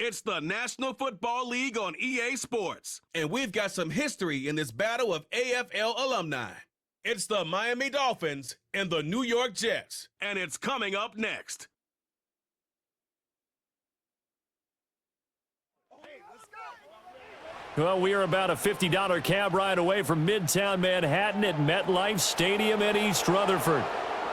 It's the National Football League on EA Sports, and we've got some history in this battle of AFL alumni. It's the Miami Dolphins and the New York Jets, and it's coming up next. Well, we are about a $50 cab ride away from Midtown Manhattan at MetLife Stadium in East Rutherford.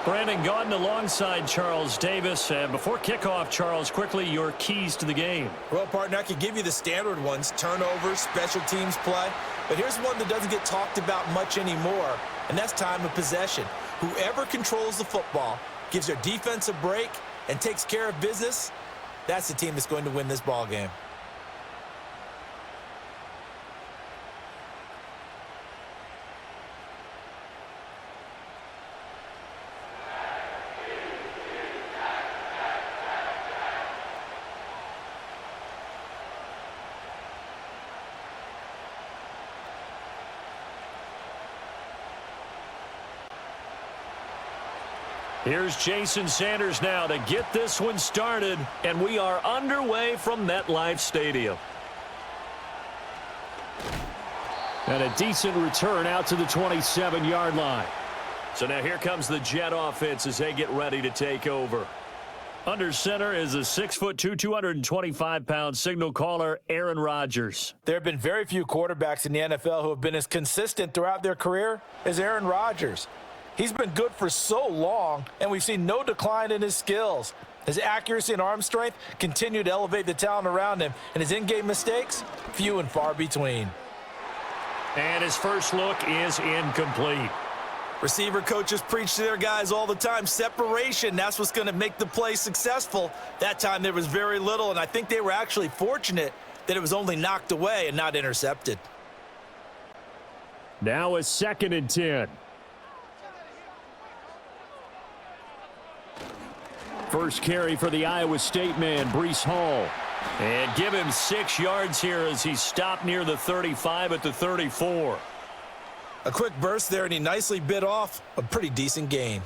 Brandon Gaudin alongside Charles Davis. And before kickoff, Charles, quickly your keys to the game. Well, partner, I could give you the standard ones, turnovers, special teams play. But here's one that doesn't get talked about much anymore, and that's time of possession. Whoever controls the football, gives their defense a break, and takes care of business, that's the team that's going to win this ball game. Here's Jason Sanders now to get this one started, and we are underway from MetLife Stadium. And a decent return out to the 27-yard line. So now here comes the Jet offense as they get ready to take over. Under center is a 6'2", 225-pound signal caller, Aaron Rodgers. There have been very few quarterbacks in the NFL who have been as consistent throughout their career as Aaron Rodgers. He's been good for so long, and we've seen no decline in his skills. His accuracy and arm strength continue to elevate the talent around him, and his in-game mistakes, few and far between. And his first look is incomplete. Receiver coaches preach to their guys all the time. Separation, that's what's going to make the play successful. That time there was very little, and I think they were actually fortunate that it was only knocked away and not intercepted. Now a 2nd and 10. First carry for the Iowa State man, Breece Hall. And give him 6 yards here as he stopped near the 35 at the 34. A quick burst there, and he nicely bit off a pretty decent gain.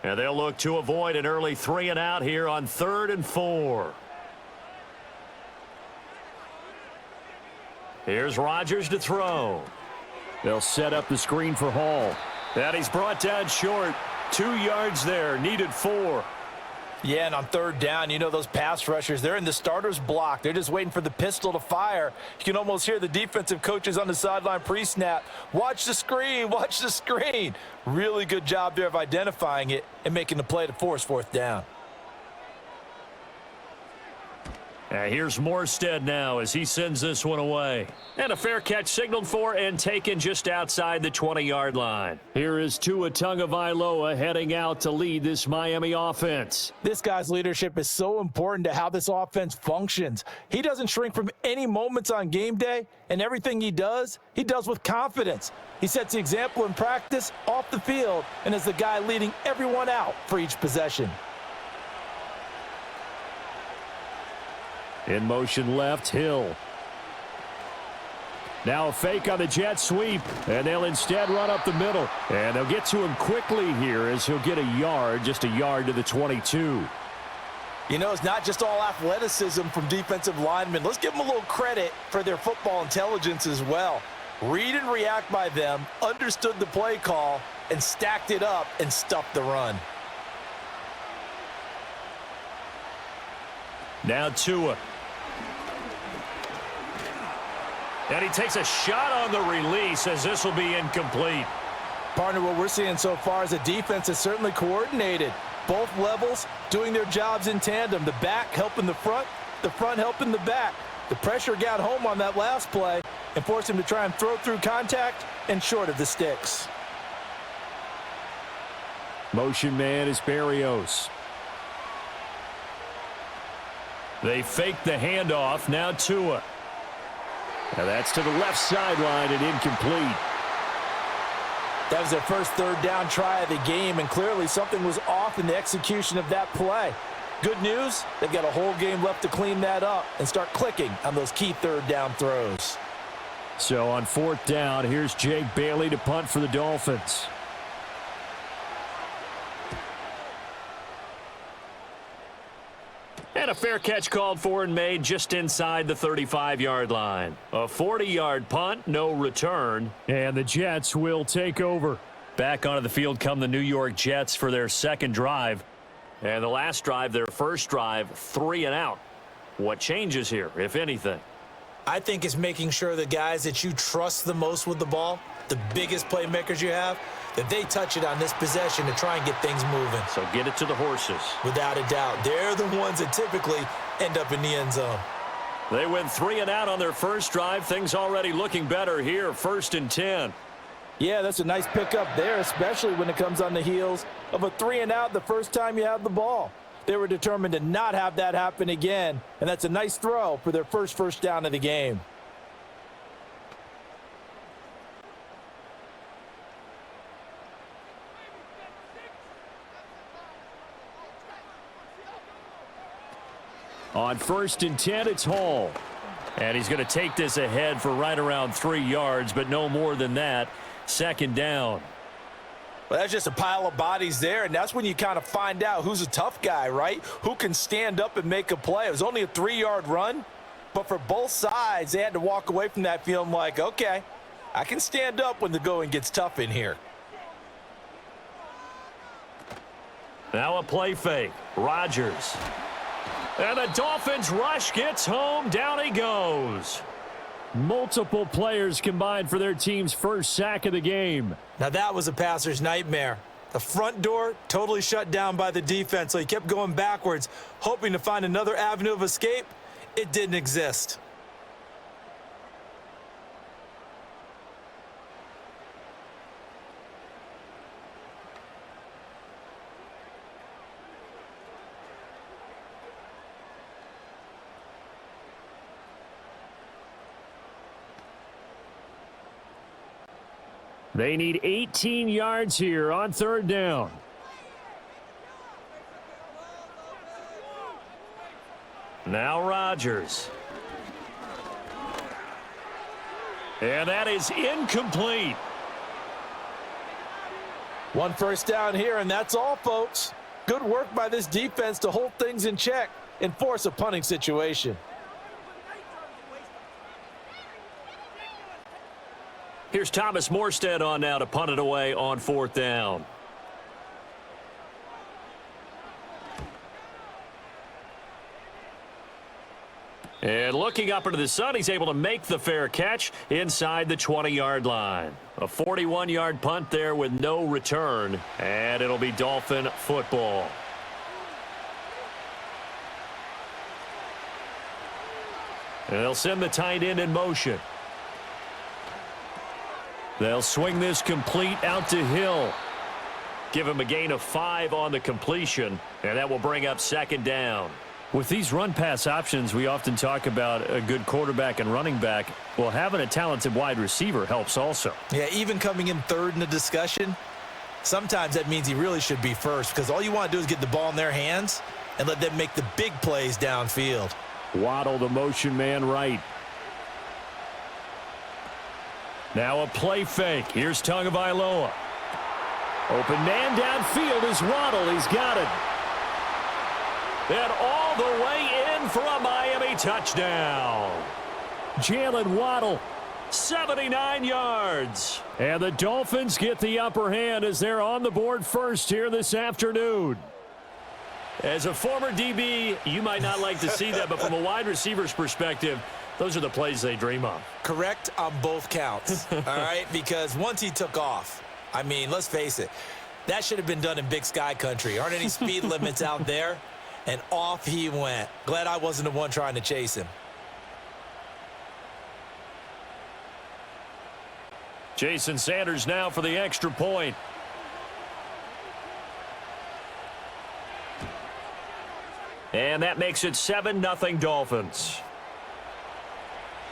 And they'll look to avoid an early 3 and out here on 3rd and 4. Here's Rodgers to throw. They'll set up the screen for Hall. And he's brought down short. 2 yards there, needed 4. Yeah, and on 3rd down, you know those pass rushers, they're in the starter's block. They're just waiting for the pistol to fire. You can almost hear the defensive coaches on the sideline pre-snap. Watch the screen, watch the screen. Really good job there of identifying it and making the play to force 4th down. Here's Morstead now as he sends this one away. And a fair catch signaled for and taken just outside the 20-yard line. Here is Tua Tagovailoa heading out to lead this Miami offense. This guy's leadership is so important to how this offense functions. He doesn't shrink from any moments on game day, and everything he does with confidence. He sets the example in practice, off the field, and is the guy leading everyone out for each possession. In motion left, Hill. Now a fake on the jet sweep, and they'll instead run up the middle. And they'll get to him quickly here as he'll get a yard, just a yard to the 22. You know, it's not just all athleticism from defensive linemen. Let's give them a little credit for their football intelligence as well. Read and react by them, understood the play call, and stacked it up and stuffed the run. Now Tua. And he takes a shot on the release as this will be incomplete. Partner, what we're seeing so far is a defense that's certainly coordinated. Both levels doing their jobs in tandem. The back helping the front helping the back. The pressure got home on that last play and forced him to try and throw through contact and short of the sticks. Motion man is Berrios. They fake the handoff. Now Tua. Now that's to the left sideline and incomplete. That was their first 3rd down try of the game, and clearly something was off in the execution of that play. Good news, they've got a whole game left to clean that up and start clicking on those key 3rd down throws. So on 4th down, here's Jake Bailey to punt for the Dolphins. And a fair catch called for and made just inside the 35-yard line. A 40-yard punt, no return. And the Jets will take over. Back onto the field come the New York Jets for their second drive. And the last drive, their first drive, 3 and out. What changes here, if anything? I think it's making sure the guys that you trust the most with the ball, the biggest playmakers you have, that they touch it on this possession to try and get things moving. So get it to the horses. Without a doubt. They're the ones that typically end up in the end zone. They went 3 and out on their first drive. Things already looking better here. 1st and 10. Yeah, that's a nice pickup there, especially when it comes on the heels of a 3 and out the first time you have the ball. They were determined to not have that happen again, and that's a nice throw for their first down of the game. On 1st and 10, it's Hall. And he's going to take this ahead for right around 3 yards, but no more than that. 2nd down. Well, that's just a pile of bodies there, and that's when you kind of find out who's a tough guy, right? Who can stand up and make a play. It was only a 3-yard run, but for both sides, they had to walk away from that feeling like, okay, I can stand up when the going gets tough in here. Now a play fake. Rodgers. And the Dolphins rush gets home. Down he goes. Multiple players combined for their team's first sack of the game. Now that was a passer's nightmare. The front door totally shut down by the defense, so he kept going backwards, hoping to find another avenue of escape. It didn't exist. They need 18 yards here on 3rd down. Now Rodgers. And that is incomplete. 1 first down here, and that's all, folks. Good work by this defense to hold things in check and force a punting situation. Here's Thomas Morstead on now to punt it away on 4th down. And looking up into the sun, he's able to make the fair catch inside the 20-yard line. A 41-yard punt there with no return, and it'll be Dolphin football. And they'll send the tight end in motion. They'll swing this complete out to Hill. Give him a gain of 5 on the completion, and that will bring up 2nd down. With these run-pass options, we often talk about a good quarterback and running back. Well, having a talented wide receiver helps also. Yeah, even coming in 3rd in the discussion, sometimes that means he really should be first, because all you want to do is get the ball in their hands and let them make the big plays downfield. Waddle, the motion man, right. Now a play fake. Here's Tagovailoa. Open man downfield is Waddle. He's got it. And all the way in for a Miami touchdown. Jalen Waddle, 79 yards. And the Dolphins get the upper hand as they're on the board first here this afternoon. As a former DB, you might not like to see that, but from a wide receiver's perspective, those are the plays they dream of. Correct on both counts, all right? Because once he took off, I mean, let's face it, that should have been done in Big Sky country. Aren't any speed limits out there? And off he went. Glad I wasn't the one trying to chase him. Jason Sanders now for the extra point. And that makes it 7-0 Dolphins.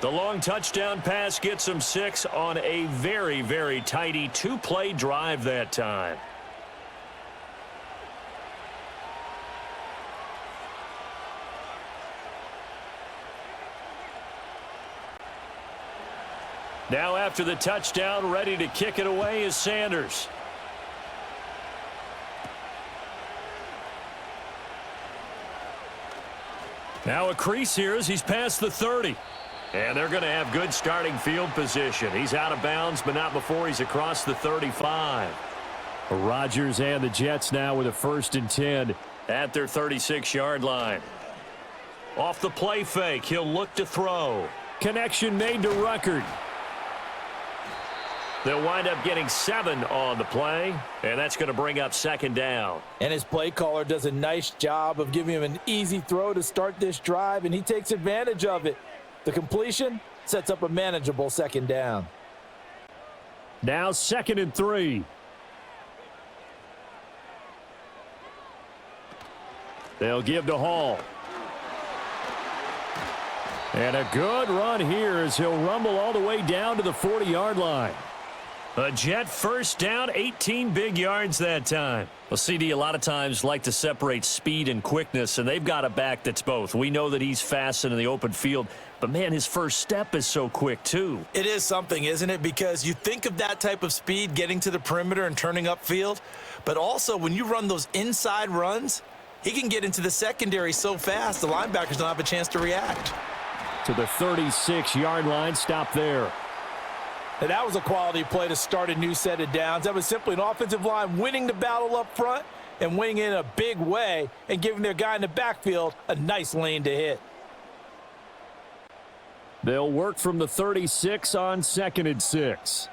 The long touchdown pass gets them 6 on a very, very tidy 2-play drive that time. Now after the touchdown, ready to kick it away is Sanders. Now a crease here as he's past the 30. And they're going to have good starting field position. He's out of bounds, but not before he's across the 35. Rodgers and the Jets now with a 1st and 10 at their 36-yard line. Off the play fake, he'll look to throw. Connection made to Ruckert. They'll wind up getting 7 on the play, and that's going to bring up 2nd down. And his play caller does a nice job of giving him an easy throw to start this drive, and he takes advantage of it. The completion sets up a manageable 2nd down. Now 2nd and 3. They'll give to Hall. And a good run here as he'll rumble all the way down to the 40-yard line. A Jet 1st down, 18 big yards that time. Well, CD, a lot of times like to separate speed and quickness, and they've got a back that's both. We know that he's fast in the open field, but, man, his first step is so quick, too. It is something, isn't it? Because you think of that type of speed getting to the perimeter and turning upfield, but also when you run those inside runs, he can get into the secondary so fast the linebackers don't have a chance to react. To the 36-yard line, stop there. And that was a quality play to start a new set of downs. That was simply an offensive line winning the battle up front and winning in a big way and giving their guy in the backfield a nice lane to hit. They'll work from the 36 on 2nd and 6.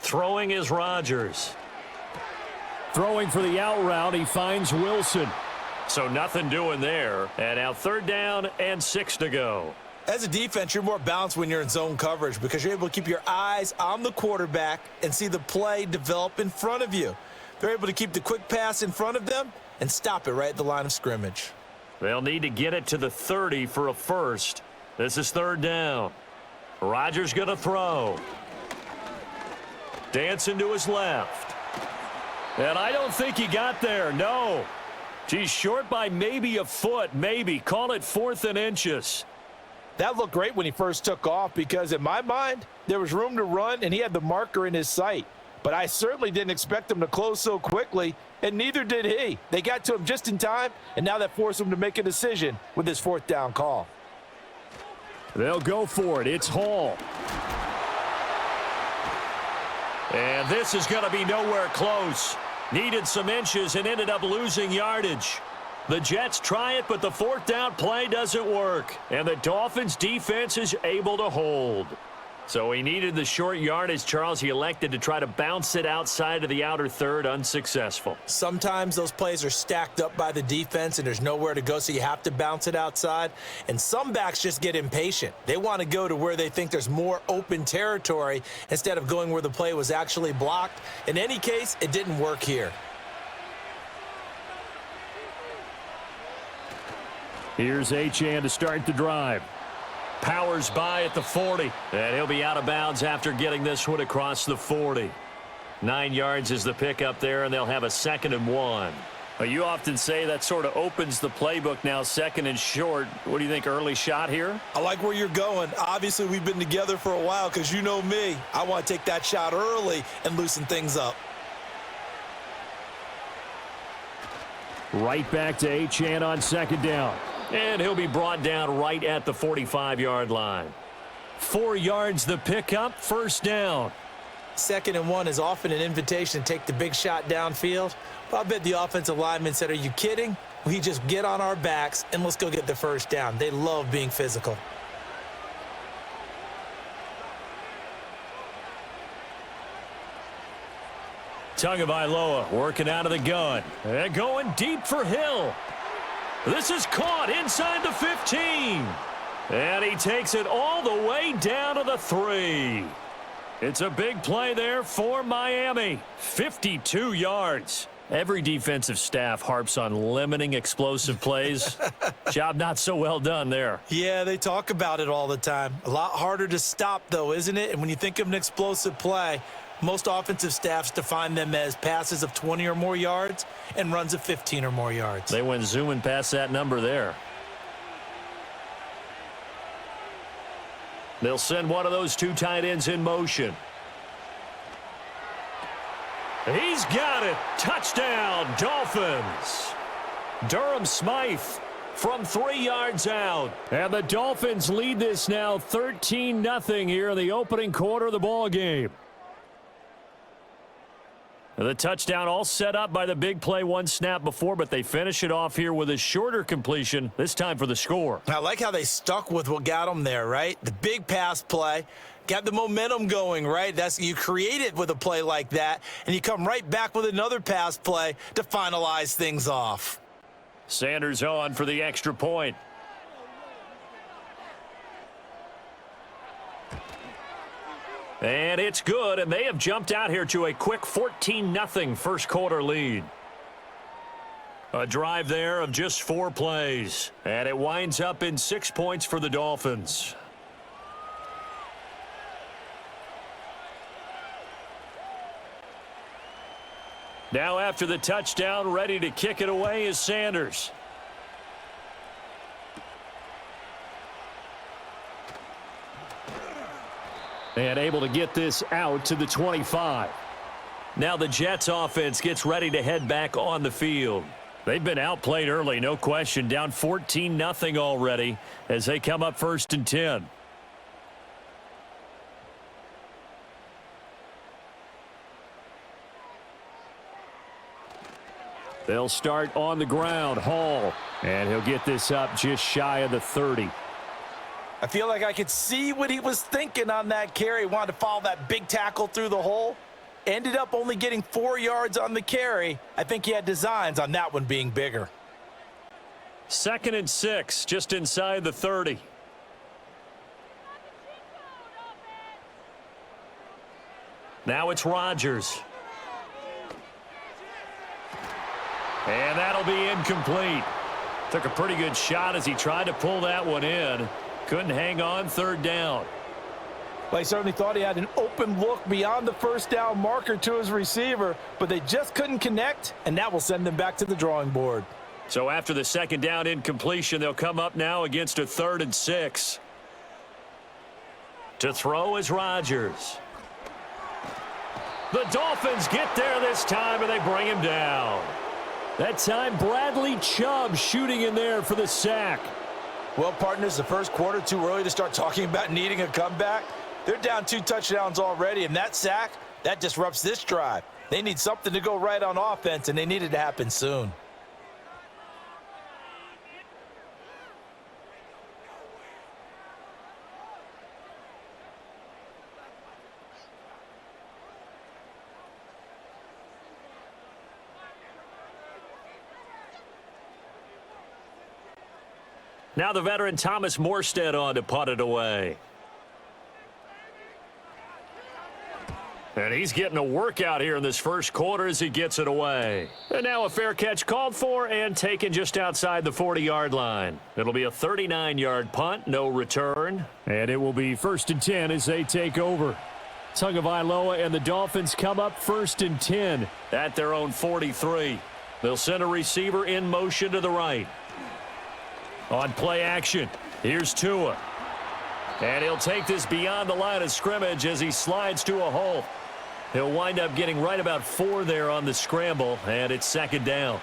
Throwing is Rodgers. Throwing for the out route, he finds Wilson. So nothing doing there. And now 3rd down and 6 to go. As a defense, you're more balanced when you're in zone coverage because you're able to keep your eyes on the quarterback and see the play develop in front of you. They're able to keep the quick pass in front of them and stop it right at the line of scrimmage. They'll need to get it to the 30 for a 1st. This is 3rd down. Rodgers going to throw. Dancing to his left. And I don't think he got there, no. He's short by maybe a foot, maybe. Call it 4th and inches. That looked great when he first took off because in my mind, there was room to run and he had the marker in his sight. But I certainly didn't expect him to close so quickly, and neither did he. They got to him just in time, and now that forced him to make a decision with his 4th down call. They'll go for it. It's Hall. And this is going to be nowhere close. Needed some inches and ended up losing yardage. The Jets try it, but the 4th down play doesn't work. And the Dolphins defense is able to hold. So he needed the short yardage, Charles. He elected to try to bounce it outside of the outer 3rd, unsuccessful. Sometimes those plays are stacked up by the defense and there's nowhere to go, so you have to bounce it outside. And some backs just get impatient. They want to go to where they think there's more open territory instead of going where the play was actually blocked. In any case, it didn't work here. Here's Achane to start the drive. Powers by at the 40. And he'll be out of bounds after getting this one across the 40. 9 yards is the pickup there, and they'll have a 2nd and 1. Well, you often say that sort of opens the playbook now, 2nd and short. What do you think, early shot here? I like where you're going. Obviously, we've been together for a while because you know me. I want to take that shot early and loosen things up. Right back to Achane on 2nd down. And he'll be brought down right at the 45-yard line. 4 yards the pickup, 1st down. 2nd and 1 is often an invitation to take the big shot downfield. But I bet the offensive lineman said, are you kidding? We just get on our backs and let's go get the 1st down. They love being physical. Tagovailoa working out of the gun. And going deep for Hill. This is caught inside the 15. And he takes it all the way down to the 3. It's a big play there for Miami. 52 yards. Every defensive staff harps on limiting explosive plays. Job not so well done there. Yeah, they talk about it all the time. A lot harder to stop, though, isn't it? And when you think of an explosive play, most offensive staffs define them as passes of 20 or more yards and runs of 15 or more yards. They went zooming past that number there. They'll send one of those 2 tight ends in motion. He's got it. Touchdown, Dolphins. Durham Smythe from 3 yards out. And the Dolphins lead this now 13-0 here in the opening quarter of the ball game. The touchdown all set up by the big play one snap before, but they finish it off here with a shorter completion, this time for the score. I like how they stuck with what got them there, right? The big pass play, got the momentum going, right? You create it with a play like that, and you come right back with another pass play to finalize things off. Sanders on for the extra point. And it's good, and they have jumped out here to a quick 14-0 first quarter lead. A drive there of just 4 plays, and it winds up in 6 points for the Dolphins. Now after the touchdown, ready to kick it away is Sanders. And able to get this out to the 25. Now the Jets offense gets ready to head back on the field. They've been outplayed early, no question, down 14-0 already as they come up 1st and 10. They'll start on the ground. Hall. And he'll get this up just shy of the 30. I feel like I could see what he was thinking on that carry. Wanted to follow that big tackle through the hole. Ended up only getting 4 yards on the carry. I think he had designs on that one being bigger. 2nd and 6, just inside the 30. Now it's Rodgers. And that'll be incomplete. Took a pretty good shot as he tried to pull that one in. Couldn't hang on, 3rd down. Well, he certainly thought he had an open look beyond the 1st down marker to his receiver, but they just couldn't connect, and that will send them back to the drawing board. So after the 2nd down incompletion, they'll come up now against a 3rd and 6. To throw is Rodgers. The Dolphins get there this time, and they bring him down. That time, Bradley Chubb shooting in there for the sack. Well, partners, the first quarter, too early to start talking about needing a comeback. They're down 2 touchdowns already, and that sack, that disrupts this drive. They need something to go right on offense, and they need it to happen soon. Now the veteran Thomas Morstead on to punt it away. And he's getting a workout here in this first quarter as he gets it away. And now a fair catch called for and taken just outside the 40-yard line. It'll be a 39-yard punt, no return. And it will be 1st and 10 as they take over. Tagovailoa and the Dolphins come up 1st and 10 at their own 43. They'll send a receiver in motion to the right. On play action, here's Tua. And he'll take this beyond the line of scrimmage as he slides to a hole. He'll wind up getting right about 4 there on the scramble, and it's 2nd down.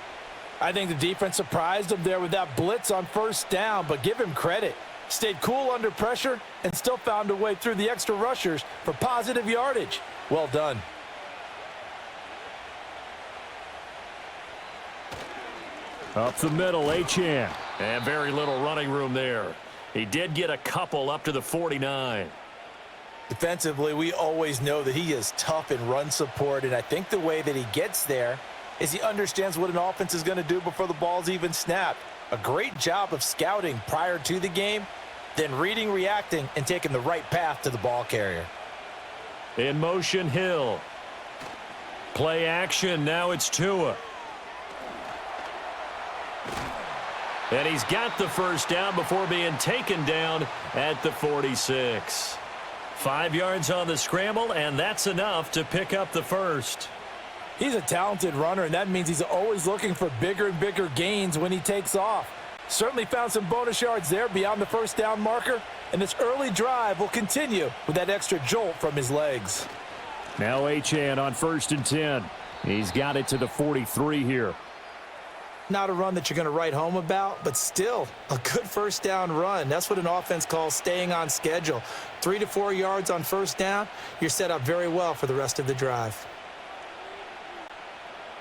I think the defense surprised him there with that blitz on 1st down, but give him credit. Stayed cool under pressure and still found a way through the extra rushers for positive yardage. Well done. Up the middle, Achane. And very little running room there. He did get a couple up to the 49. Defensively, we always know that he is tough in run support, and I think the way that he gets there is he understands what an offense is going to do before the ball's even snapped. A great job of scouting prior to the game, then reading, reacting, and taking the right path to the ball carrier. In motion, Hill. Play action, now it's Tua. And he's got the 1st down before being taken down at the 46. 5 yards on the scramble, and that's enough to pick up the 1st. He's a talented runner, and that means he's always looking for bigger and bigger gains when he takes off. Certainly found some bonus yards there beyond the 1st down marker, and this early drive will continue with that extra jolt from his legs. Now Achane on 1st and 10. He's got it to the 43 here. Not a run that you're going to write home about, but still a good first down run. That's what an offense calls staying on schedule. 3 to 4 yards on first down, you're set up very well for the rest of the drive.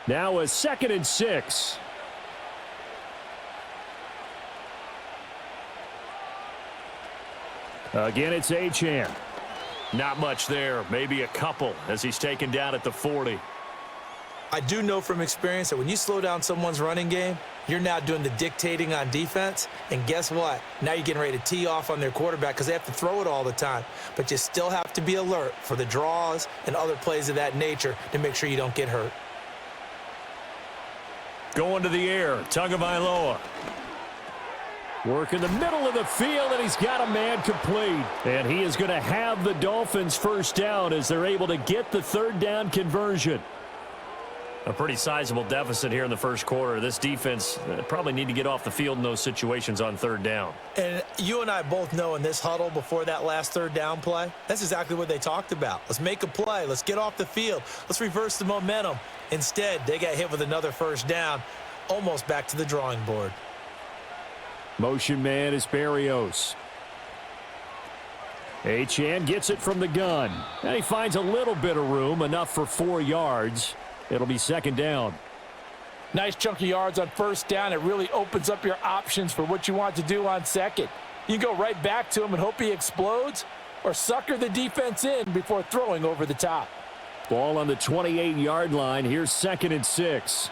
Now a 2nd and 6. Again, it's Achane. Not much there. Maybe a couple as he's taken down at the 40. I do know from experience that when you slow down someone's running game, you're now doing the dictating on defense. And guess what? Now you're getting ready to tee off on their quarterback because they have to throw it all the time. But you still have to be alert for the draws and other plays of that nature to make sure you don't get hurt. Going to the air, Tagovailoa. Work in the middle of the field, and he's got a man complete. And he is going to have the Dolphins first down as they're able to get the 3rd down conversion. A pretty sizable deficit here in the first quarter. This defense probably need to get off the field in those situations on 3rd down. And you and I both know in this huddle before that last 3rd down play, that's exactly what they talked about. Let's make a play. Let's get off the field. Let's reverse the momentum. Instead, they got hit with another first down, almost back to the drawing board. Motion man is Berrios. Achane gets it from the gun. And he finds a little bit of room, enough for 4 yards. It'll be 2nd down. Nice chunk of yards on first down. It really opens up your options for what you want to do on 2nd. You can go right back to him and hope he explodes, or sucker the defense in before throwing over the top. Ball on the 28-yard line. Here's 2nd and 6.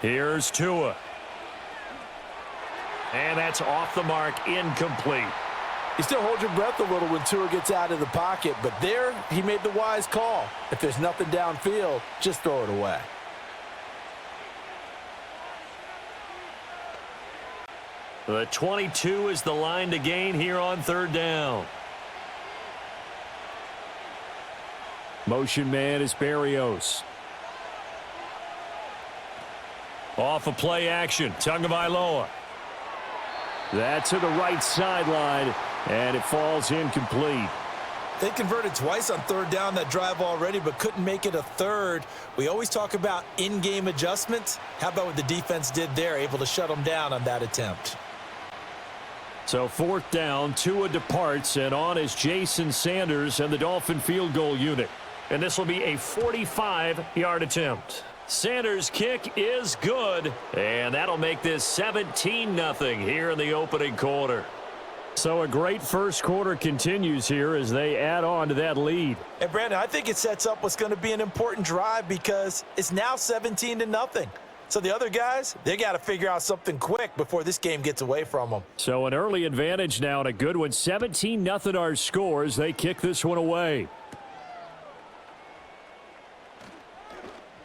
Here's Tua. And that's off the mark, incomplete. You still hold your breath a little when Tua gets out of the pocket, but there he made the wise call. If there's nothing downfield, just throw it away. The 22 is the line to gain here on 3rd down. Motion man is Berrios. Off of play action, Tagovailoa. That's to the right sideline, and it falls incomplete. They converted twice on 3rd down that drive already, but couldn't make it a 3rd. We always talk about in-game adjustments. How about what the defense did there, able to shut them down on that attempt? So 4th down, Tua departs, and on is Jason Sanders and the Dolphin field goal unit. And this will be a 45-yard attempt. Sanders' kick is good, and that'll make this 17-0 here in the opening quarter. So a great first quarter continues here as they add on to that lead. And Brandon, I think it sets up what's going to be an important drive because it's now 17-0. So the other guys, they got to figure out something quick before this game gets away from them. So an early advantage now and a good one. 17-0 our scores. They kick this one away.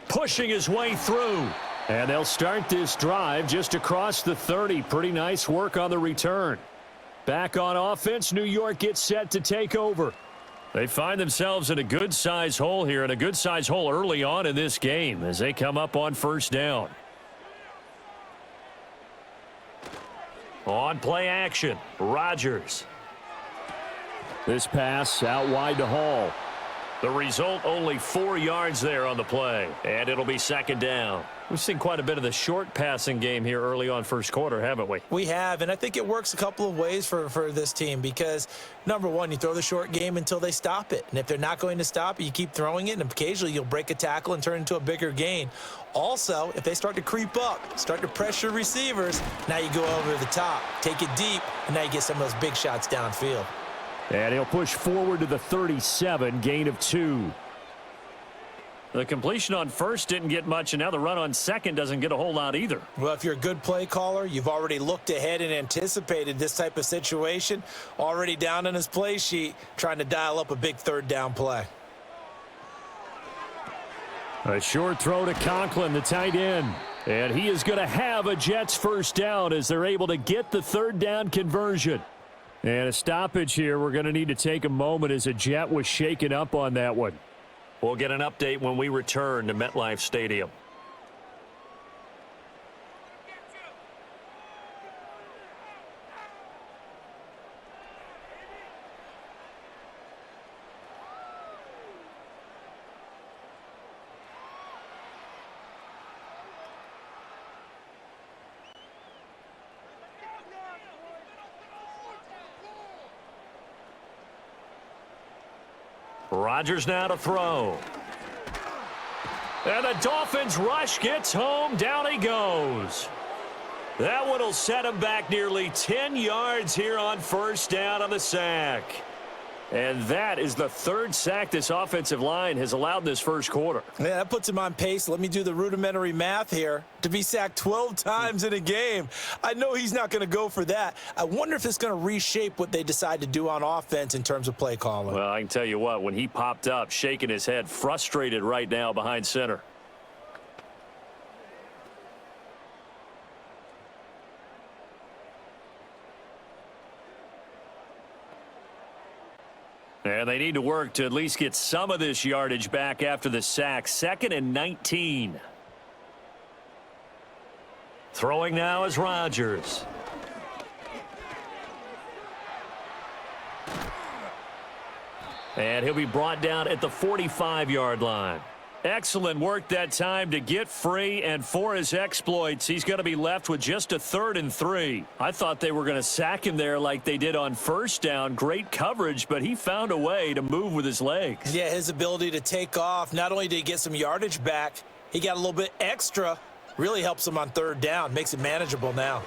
Pushing his way through. And they'll start this drive just across the 30. Pretty nice work on the return. Back on offense, New York gets set to take over. They find themselves in a good-sized hole here, and a good-sized hole early on in this game as they come up on first down. On play action, Rodgers. This pass out wide to Hall. The result, only 4 yards there on the play, and it'll be 2nd down. We've seen quite a bit of the short passing game here early on first quarter, haven't we? We have, and I think it works a couple of ways for this team because, number one, you throw the short game until they stop it. And if they're not going to stop it, you keep throwing it, and occasionally you'll break a tackle and turn into a bigger gain. Also, if they start to creep up, start to pressure receivers, now you go over the top, take it deep, and now you get some of those big shots downfield. And he'll push forward to the 37, gain of 2. The completion on first didn't get much, and now the run on second doesn't get a whole lot either. Well, if you're a good play caller, you've already looked ahead and anticipated this type of situation, already down on his play sheet, trying to dial up a big 3rd down play. A short throw to Conklin, the tight end. And he is going to have a Jets first down as they're able to get the 3rd down conversion. And a stoppage here. We're going to need to take a moment as a Jet was shaken up on that one. We'll get an update when we return to MetLife Stadium. Rodgers now to throw. And the Dolphins rush gets home. Down he goes. That one will set him back nearly 10 yards here on first down on the sack. And that is the third sack this offensive line has allowed in this first quarter. Yeah, that puts him on pace. Let me do the rudimentary math here. To be sacked 12 times in a game. I know he's not going to go for that. I wonder if it's going to reshape what they decide to do on offense in terms of play calling. Well, I can tell you what, when he popped up, shaking his head, frustrated right now behind center. And they need to work to at least get some of this yardage back after the sack. 2nd and 19. Throwing now is Rodgers. And he'll be brought down at the 45-yard line. Excellent work that time to get free, and for his exploits, he's going to be left with just a 3rd and 3. I thought they were going to sack him there like they did on first down. Great coverage, but he found a way to move with his legs. Yeah, his ability to take off, not only did he get some yardage back, he got a little bit extra. Really helps him on 3rd down, makes it manageable now.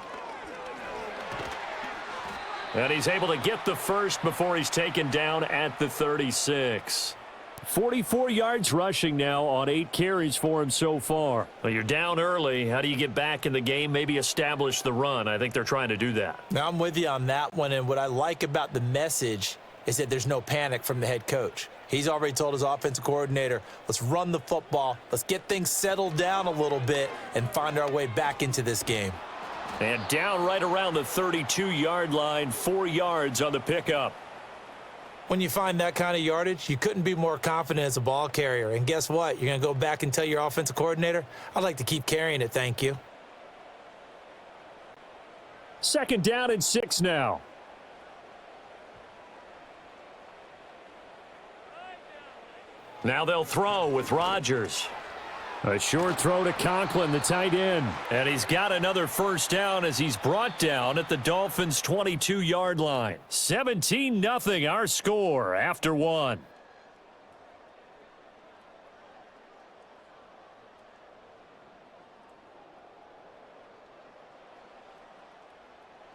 And he's able to get the first before he's taken down at the 36. 44 yards rushing now on 8 carries for him so far. Well, you're down early. How do you get back in the game? Maybe establish the run. I think they're trying to do that. Now, I'm with you on that one, and what I like about the message is that there's no panic from the head coach. He's already told his offensive coordinator, let's run the football, let's get things settled down a little bit and find our way back into this game. And down right around the 32-yard line, 4 yards on the pickup. When you find that kind of yardage, you couldn't be more confident as a ball carrier. And guess what? You're going to go back and tell your offensive coordinator, I'd like to keep carrying it, thank you. 2nd down and 6 now. Now they'll throw with Rodgers. A short throw to Conklin, the tight end. And he's got another first down as he's brought down at the Dolphins' 22-yard line. 17-0 our score after 1.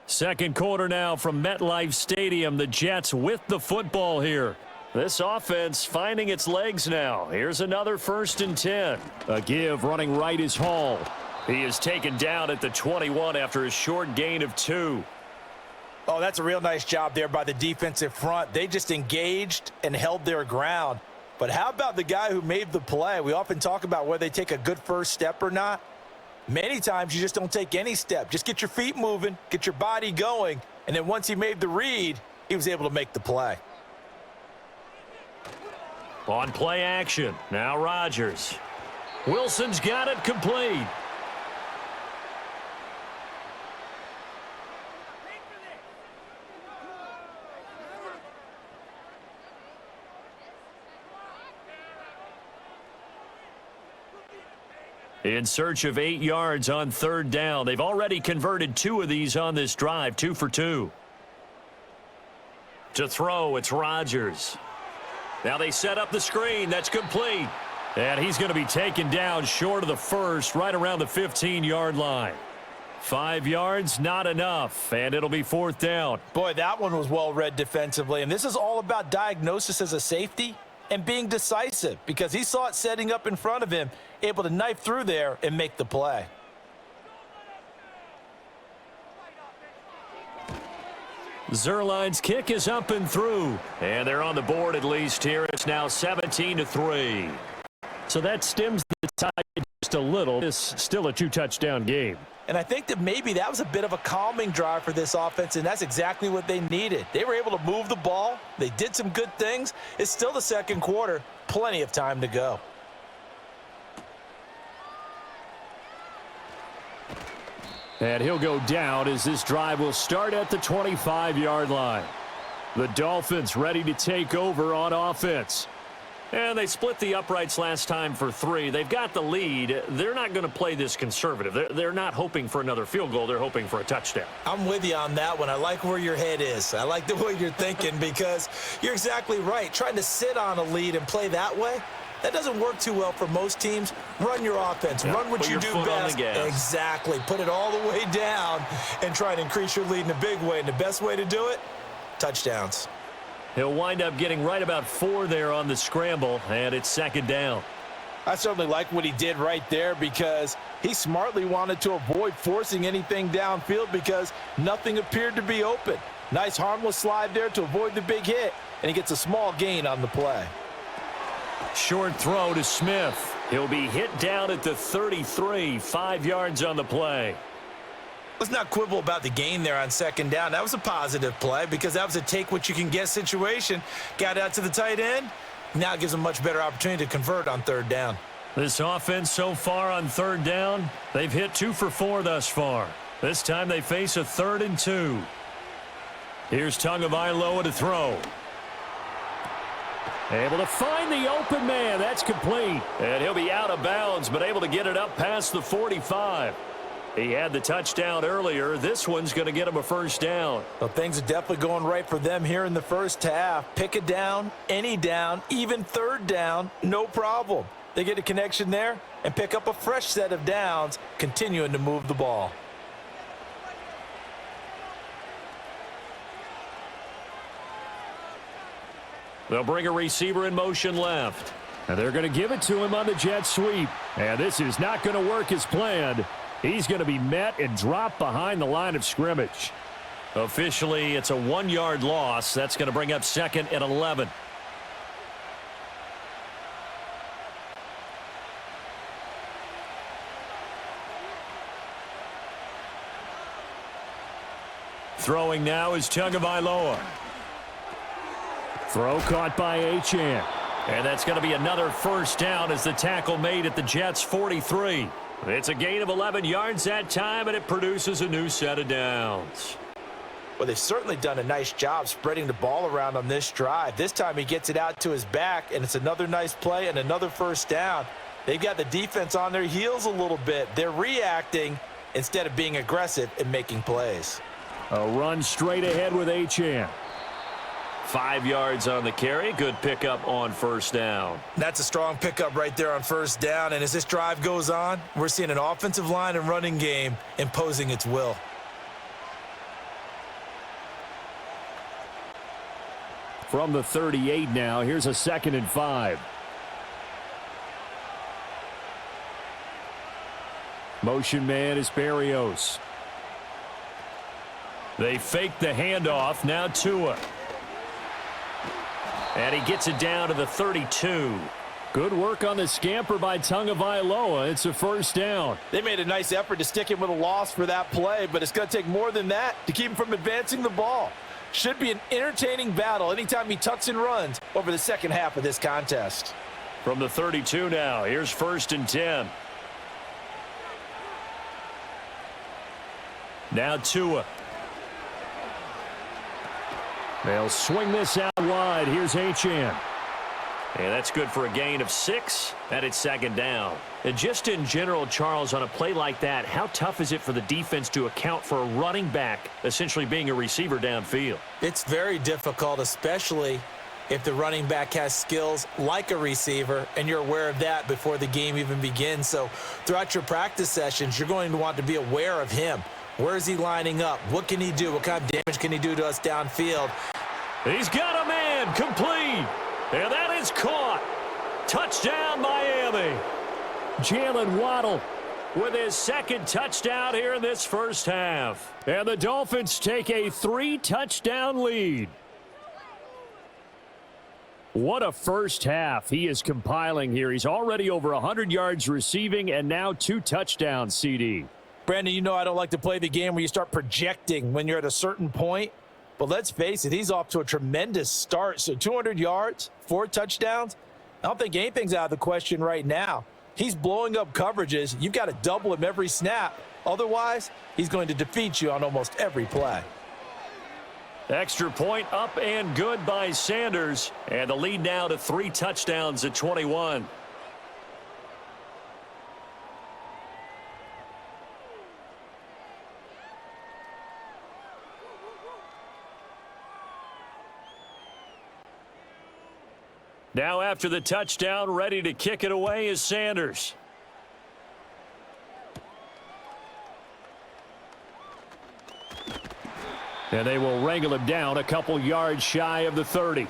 Second quarter now from MetLife Stadium. The Jets with the football here. This offense finding its legs now. Here's another 1st and 10. A give running right is Hall. He is taken down at the 21 after a short gain of 2. Oh, that's a real nice job there by the defensive front. They just engaged and held their ground. But how about the guy who made the play? We often talk about whether they take a good first step or not. Many times you just don't take any step. Just get your feet moving, get your body going, and then once he made the read, he was able to make the play. On play action, now Rodgers. Wilson's got it complete. In search of 8 yards on 3rd down. They've already converted 2 of these on this drive, 2 for 2. To throw, it's Rodgers. Now they set up the screen. That's complete. And he's going to be taken down short of the first, right around the 15-yard line. 5 yards, not enough, and it'll be 4th down. Boy, that one was well read defensively, and this is all about diagnosis as a safety and being decisive because he saw it setting up in front of him, able to knife through there and make the play. Zerline's kick is up and through, and they're on the board at least here. It's now 17-3. So that stems the tide just a little. It's still a 2-touchdown game. And I think that maybe that was a bit of a calming drive for this offense, and that's exactly what they needed. They were able to move the ball. They did some good things. It's still the 2nd quarter. Plenty of time to go. And he'll go down as this drive will start at the 25-yard line. The Dolphins ready to take over on offense. And they split the uprights last time for 3. They've got the lead. They're not going to play this conservative. They're not hoping for another field goal. They're hoping for a touchdown. I'm with you on that one. I like where your head is. I like the way you're thinking because you're exactly right. Trying to sit on a lead and play that way, that doesn't work too well for most teams. Run your offense. Yeah, run what you do best. Exactly. Put it all the way down and try and increase your lead in a big way. And the best way to do it, touchdowns. He'll wind up getting right about 4 there on the scramble, and it's 2nd down. I certainly like what he did right there because he smartly wanted to avoid forcing anything downfield because nothing appeared to be open. Nice harmless slide there to avoid the big hit, and he gets a small gain on the play. Short throw to Smith. He'll be hit down at the 33, 5 yards on the play. Let's not quibble about the gain there on 2nd down. That was a positive play because that was a take-what-you-can-get situation. Got out to the tight end. Now it gives them a much better opportunity to convert on 3rd down. This offense so far on 3rd down, they've hit 2 for 4 thus far. This time they face a 3rd and 2. Here's Tagovailoa to throw. Able to find the open man. That's complete. And he'll be out of bounds, but able to get it up past the 45. He had the touchdown earlier. This one's going to get him a 1st down. Well, things are definitely going right for them here in the first half. Pick a down, any down, even 3rd down, no problem. They get a connection there and pick up a fresh set of downs, continuing to move the ball. They'll bring a receiver in motion left. And they're going to give it to him on the jet sweep. And this is not going to work as planned. He's going to be met and dropped behind the line of scrimmage. Officially, it's a 1-yard loss. That's going to bring up 2nd and 11. Throwing now is Tagovailoa. Throw caught by Achane. And that's going to be another 1st down as the tackle made at the Jets' 43. It's a gain of 11 yards that time, and it produces a new set of downs. Well, they've certainly done a nice job spreading the ball around on this drive. This time he gets it out to his back, and it's another nice play and another 1st down. They've got the defense on their heels a little bit. They're reacting instead of being aggressive and making plays. A run straight ahead with Achane. 5 yards on the carry. Good pickup on 1st down. That's a strong pickup right there on 1st down. And as this drive goes on, we're seeing an offensive line and running game imposing its will. From the 38 now, here's a 2nd and 5. Motion man is Berrios. They fake the handoff. Now Tua. And he gets it down to the 32. Good work on the scamper by Tagovailoa. It's a 1st down. They made a nice effort to stick him with a loss for that play, but it's going to take more than that to keep him from advancing the ball. Should be an entertaining battle anytime he tucks and runs over the 2nd half of this contest. From the 32 now, here's 1st and 10. Now Tua. They'll swing this out wide. Here's Achane. And that's good for a gain of 6, and it's 2nd down. And just in general, Charles, on a play like that, how tough is it for the defense to account for a running back essentially being a receiver downfield? It's very difficult, especially if the running back has skills like a receiver, and you're aware of that before the game even begins. So throughout your practice sessions, you're going to want to be aware of him. Where is he lining up? What can he do? What kind of damage can he do to us downfield? He's got a man, complete. And that is caught. Touchdown, Miami. Jalen Waddle with his 2nd touchdown here in this 1st half. And the Dolphins take a 3-touchdown lead. What a 1st half he is compiling here. He's already over 100 yards receiving and now 2 touchdowns, CD. Brandon, you know I don't like to play the game where you start projecting when you're at a certain point. But let's face it, he's off to a tremendous start. So 200 yards, 4 touchdowns. I don't think anything's out of the question right now. He's blowing up coverages. You've got to double him every snap. Otherwise, he's going to defeat you on almost every play. Extra point up and good by Sanders. And the lead now to 3 touchdowns at 21. Now after the touchdown, ready to kick it away is Sanders. And they will wrangle him down a couple yards shy of the 30.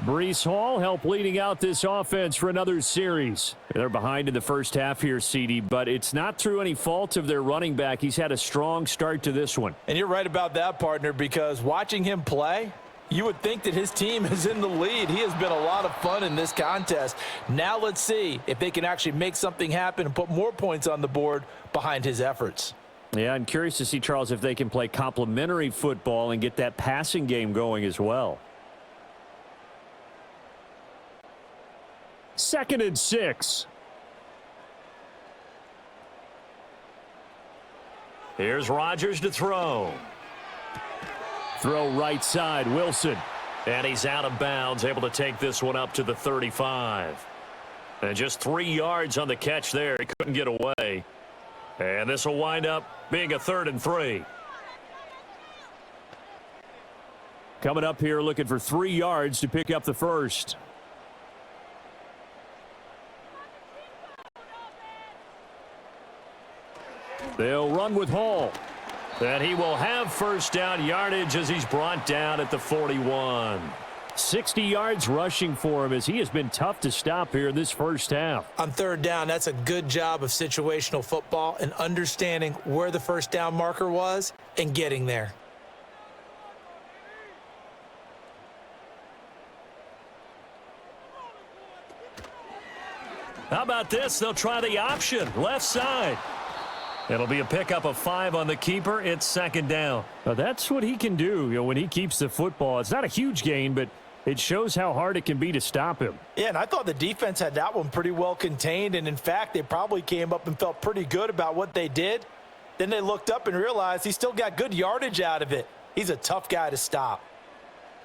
Breece Hall helped leading out this offense for another series. They're behind in the first half here, CD, but it's not through any fault of their running back. He's had a strong start to this one. And you're right about that, partner, because watching him play, you would think that his team is in the lead. He has been a lot of fun in this contest. Now let's see if they can actually make something happen and put more points on the board behind his efforts. Yeah, I'm curious to see, Charles, if they can play complementary football and get that passing game going as well. 2nd and 6. Here's Rodgers to throw. Throw right side, Wilson. And he's out of bounds, able to take this one up to the 35. And just 3 yards on the catch there. He couldn't get away. And this will wind up being a 3rd and 3. Coming up here looking for 3 yards to pick up the first. They'll run with Hall. And he will have first down yardage as he's brought down at the 41. 60 yards rushing for him as he has been tough to stop here in this first half. On 3rd down, that's a good job of situational football and understanding where the first down marker was and getting there. How about this? They'll try the option, left side. It'll be a pickup of 5 on the keeper. It's 2nd down. Now that's what he can do, when he keeps the football. It's not a huge gain, but it shows how hard it can be to stop him. Yeah, and I thought the defense had that one pretty well contained, and in fact, they probably came up and felt pretty good about what they did. Then they looked up and realized he still got good yardage out of it. He's a tough guy to stop.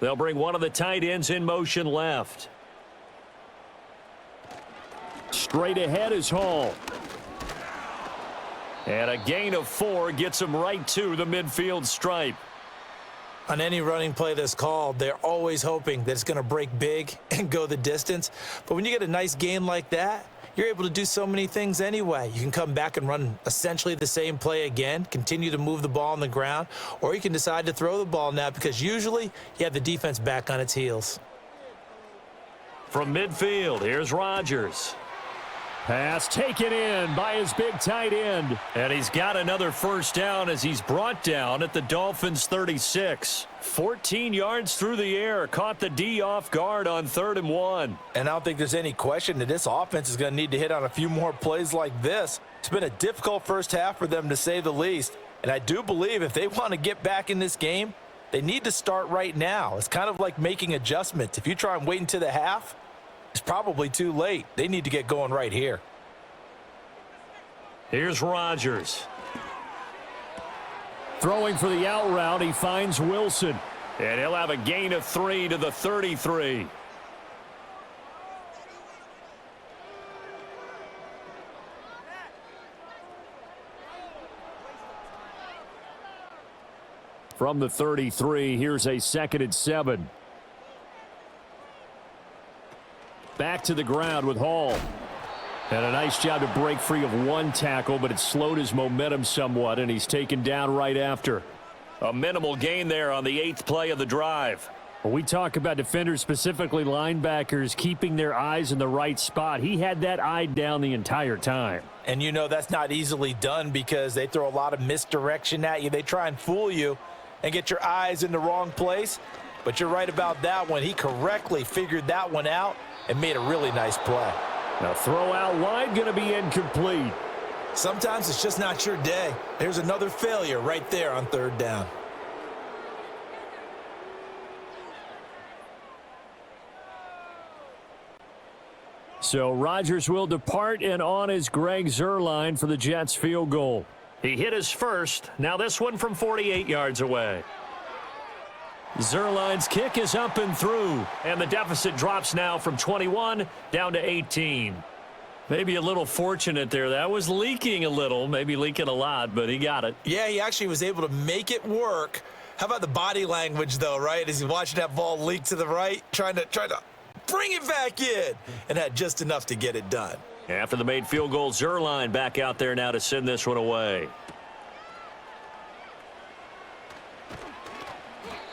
They'll bring one of the tight ends in motion left. Straight ahead is Hall. And a gain of 4 gets him right to the midfield stripe. On any running play that's called, they're always hoping that it's going to break big and go the distance. But when you get a nice gain like that, you're able to do so many things anyway. You can come back and run essentially the same play again, continue to move the ball on the ground, or you can decide to throw the ball now because usually you have the defense back on its heels. From midfield, here's Rodgers. Pass taken in by his big tight end. And he's got another first down as he's brought down at the Dolphins 36. 14 yards through the air. Caught the D off guard on 3rd and 1. And I don't think there's any question that this offense is going to need to hit on a few more plays like this. It's been a difficult first half for them, to say the least. And I do believe if they want to get back in this game, they need to start right now. It's kind of like making adjustments. If you try and wait until the half, it's probably too late. They need to get going right here. Here's Rodgers. Throwing for the out route, he finds Wilson. And he'll have a gain of 3 to the 33. From the 33, here's a 2nd and 7. Back to the ground with Hall. And a nice job to break free of one tackle, but it slowed his momentum somewhat, and he's taken down right after. A minimal gain there on the 8th play of the drive. When we talk about defenders, specifically linebackers, keeping their eyes in the right spot, he had that eye down the entire time. And you know that's not easily done because they throw a lot of misdirection at you. They try and fool you and get your eyes in the wrong place. But you're right about that one. He correctly figured that one out and made a really nice play. Now throw out wide, going to be incomplete. Sometimes it's just not your day. There's another failure right there on 3rd down. So Rodgers will depart, and on is Greg Zuerlein for the Jets field goal. He hit his first. Now this one from 48 yards away. Zerline's kick is up and through, and the deficit drops now from 21 down to 18. Maybe a little fortunate there. That was leaking a little, maybe leaking a lot, but he got it. Yeah, he actually was able to make it work. How about the body language, though, right? As he's watching that ball leak to the right, trying to bring it back in, and had just enough to get it done. After the made field goal, Zerline back out there now to send this one away.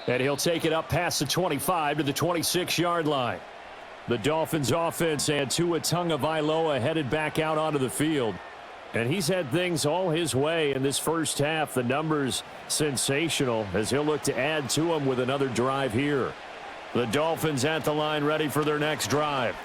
And he'll take it up past the 25 to the 26-yard line. The Dolphins offense and Tua Tagovailoa headed back out onto the field. And he's had things all his way in this first half. The numbers sensational as he'll look to add to them with another drive here. The Dolphins at the line ready for their next drive.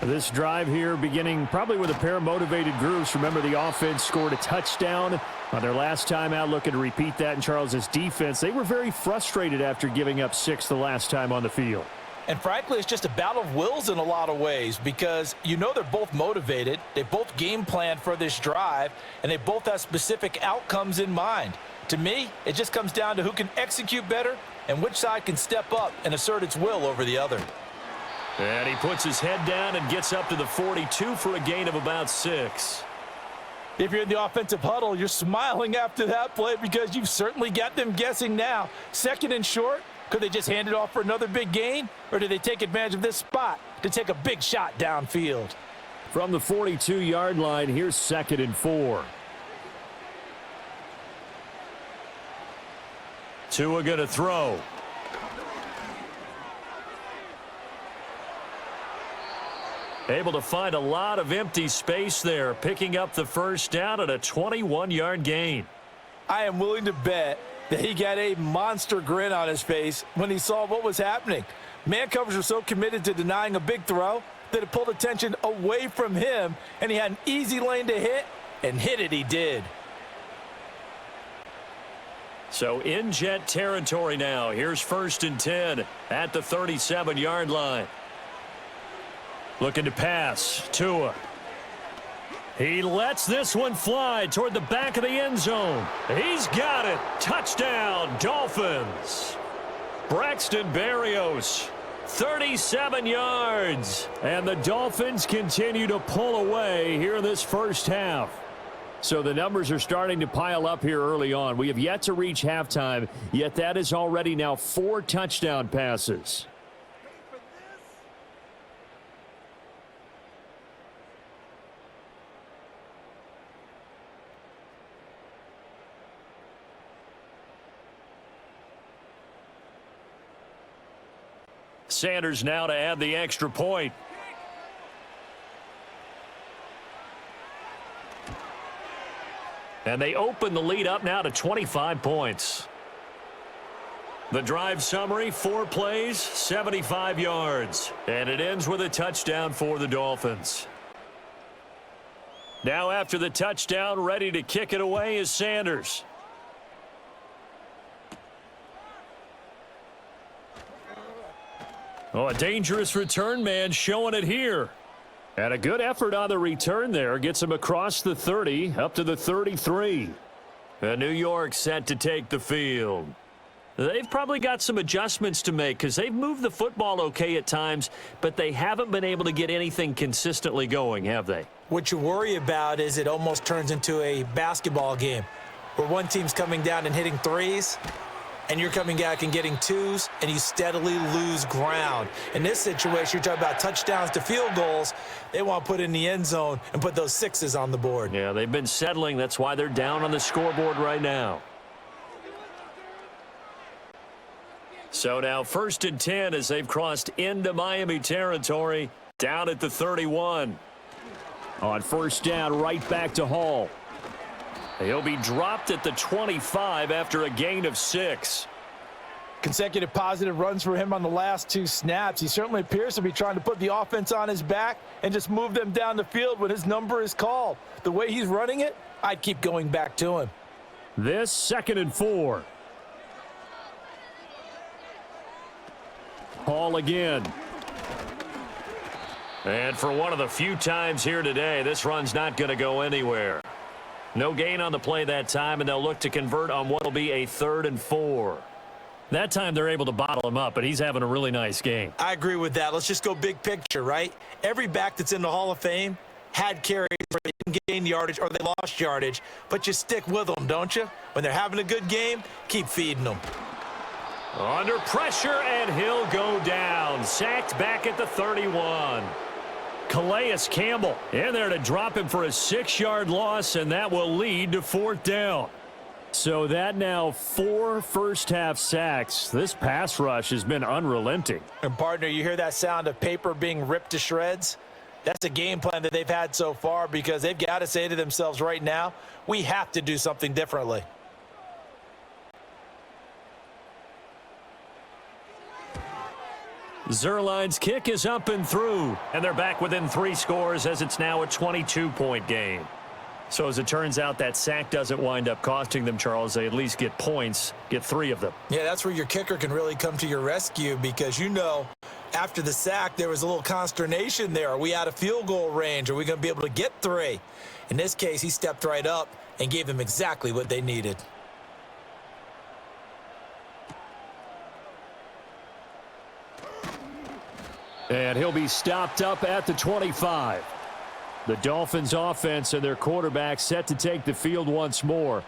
This drive here beginning probably with a pair of motivated groups. Remember, the offense scored a touchdown on their last time out, looking to repeat that in Charles's defense. They were very frustrated after giving up 6 the last time on the field. And frankly, it's just a battle of wills in a lot of ways because you know they're both motivated. They both game planned for this drive, and they both have specific outcomes in mind. To me, it just comes down to who can execute better and which side can step up and assert its will over the other. And he puts his head down and gets up to the 42 for a gain of about 6. If you're in the offensive huddle, you're smiling after that play because you've certainly got them guessing now. Second and short, could they just hand it off for another big gain? Or do they take advantage of this spot to take a big shot downfield? From the 42-yard line, here's 2nd and 4. Tua going to throw. Able to find a lot of empty space there, picking up the first down at a 21-yard gain. I am willing to bet that he got a monster grin on his face when he saw what was happening. Man covers were so committed to denying a big throw that it pulled attention away from him, and he had an easy lane to hit, and hit it he did. So in Jet territory now. Here's 1st and 10 at the 37-yard line. Looking to pass. Tua. He lets this one fly toward the back of the end zone. He's got it. Touchdown, Dolphins. Braxton Berrios, 37 yards. And the Dolphins continue to pull away here in this first half. So the numbers are starting to pile up here early on. We have yet to reach halftime, yet that is already now 4 touchdown passes. Sanders now to add the extra point. And they open the lead up now to 25 points. The drive summary, 4 plays, 75 yards. And it ends with a touchdown for the Dolphins. Now after the touchdown, ready to kick it away is Sanders. Oh, a dangerous return man showing it here. And a good effort on the return there. Gets him across the 30, up to the 33. And New York set to take the field. They've probably got some adjustments to make because they've moved the football okay at times, but they haven't been able to get anything consistently going, have they? What you worry about is it almost turns into a basketball game where one team's coming down and hitting threes, and you're coming back and getting twos, and you steadily lose ground. In this situation, you're talking about touchdowns to field goals. They want to put in the end zone and put those 6s on the board. Yeah, they've been settling. That's why they're down on the scoreboard right now. So now 1st and 10 as they've crossed into Miami territory, down at the 31. On 1st down, right back to Hall. He'll be dropped at the 25 after a gain of 6. Consecutive positive runs for him on the last 2 snaps. He certainly appears to be trying to put the offense on his back and just move them down the field when his number is called. The way he's running it, I'd keep going back to him. This 2nd and 4. Hall again. And for one of the few times here today, this run's not going to go anywhere. No gain on the play that time, and they'll look to convert on what will be a 3rd and 4. That time they're able to bottle him up, but he's having a really nice game. I agree with that. Let's just go big picture, right? Every back that's in the Hall of Fame had carries where they didn't gain yardage or they lost yardage, but you stick with them, don't you? When they're having a good game, keep feeding them. Under pressure, and he'll go down. Sacked back at the 31. Calais Campbell in there to drop him for a 6-yard loss, and that will lead to 4th down. So that now 4 first-half sacks. This pass rush has been unrelenting. And, partner, you hear that sound of paper being ripped to shreds? That's a game plan that they've had so far because they've got to say to themselves right now, we have to do something differently. Zerline's kick is up and through, and they're back within 3 scores as it's now a 22-point game. So as it turns out, that sack doesn't wind up costing them, Charles. They at least get points, get 3 of them. Yeah, that's where your kicker can really come to your rescue because, you know, after the sack, there was a little consternation there. Are we out of field goal range? Are we going to be able to get 3? In this case, he stepped right up and gave them exactly what they needed. And he'll be stopped up at the 25. The Dolphins offense and their quarterback set to take the field once more.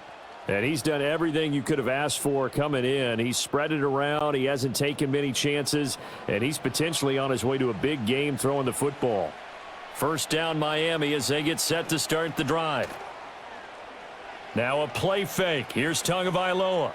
And he's done everything you could have asked for coming in. He's spread it around. He hasn't taken many chances. And he's potentially on his way to a big game throwing the football. First down Miami as they get set to start the drive. Now a play fake. Here's Tagovailoa.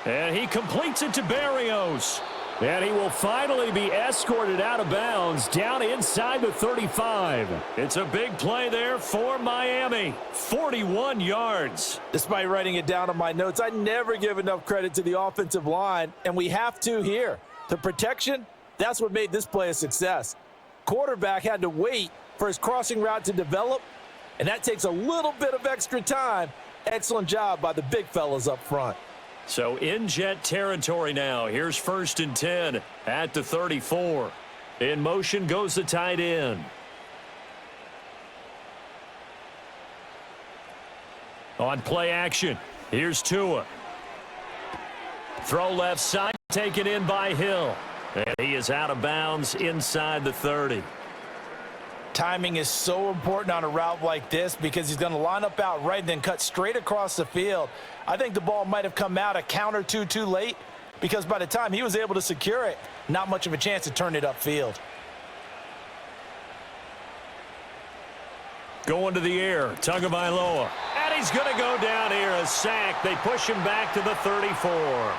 And he completes it to Berrios. And he will finally be escorted out of bounds down inside the 35. It's a big play there for Miami. 41 yards. Despite writing it down on my notes, I never give enough credit to the offensive line, and we have to here. The protection, that's what made this play a success. Quarterback had to wait for his crossing route to develop, and that takes a little bit of extra time. Excellent job by the big fellas up front. So in jet territory now. Here's 1st and 10 at the 34. In motion goes the tight end. On play action, here's Tua. Throw left side, taken in by Hill. And he is out of bounds inside the 30. Timing is so important on a route like this because he's going to line up out right and then cut straight across the field. I think the ball might have come out a count or two too late because by the time he was able to secure it, not much of a chance to turn it upfield. Going to the air, Tagovailoa. And he's going to go down here, a sack. They push him back to the 34.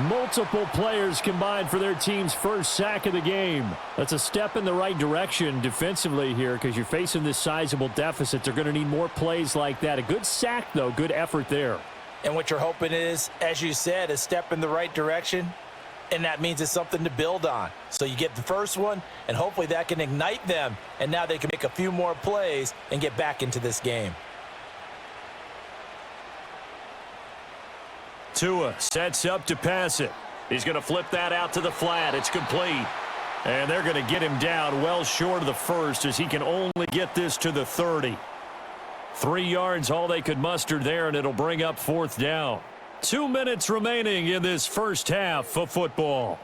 Multiple players combined for their team's first sack of the game. That's a step in the right direction defensively here because you're facing this sizable deficit. They're going to need more plays like that. A good sack, though. Good effort there. And what you're hoping is, as you said, a step in the right direction, and that means it's something to build on. So you get the first one, and hopefully that can ignite them, and now they can make a few more plays and get back into this game. Tua sets up to pass it. He's going to flip that out to the flat. It's complete. And they're going to get him down well short of the first as he can only get this to the 30. 3 yards all they could muster there, and it'll bring up 4th down. 2 minutes remaining in this first half of football.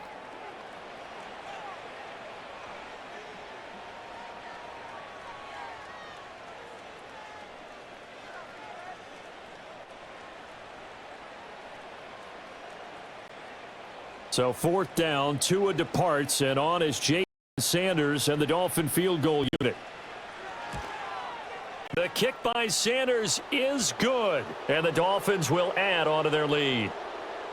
So 4th down, Tua departs, and on is Jason Sanders and the Dolphin field goal unit. The kick by Sanders is good, and the Dolphins will add on to their lead.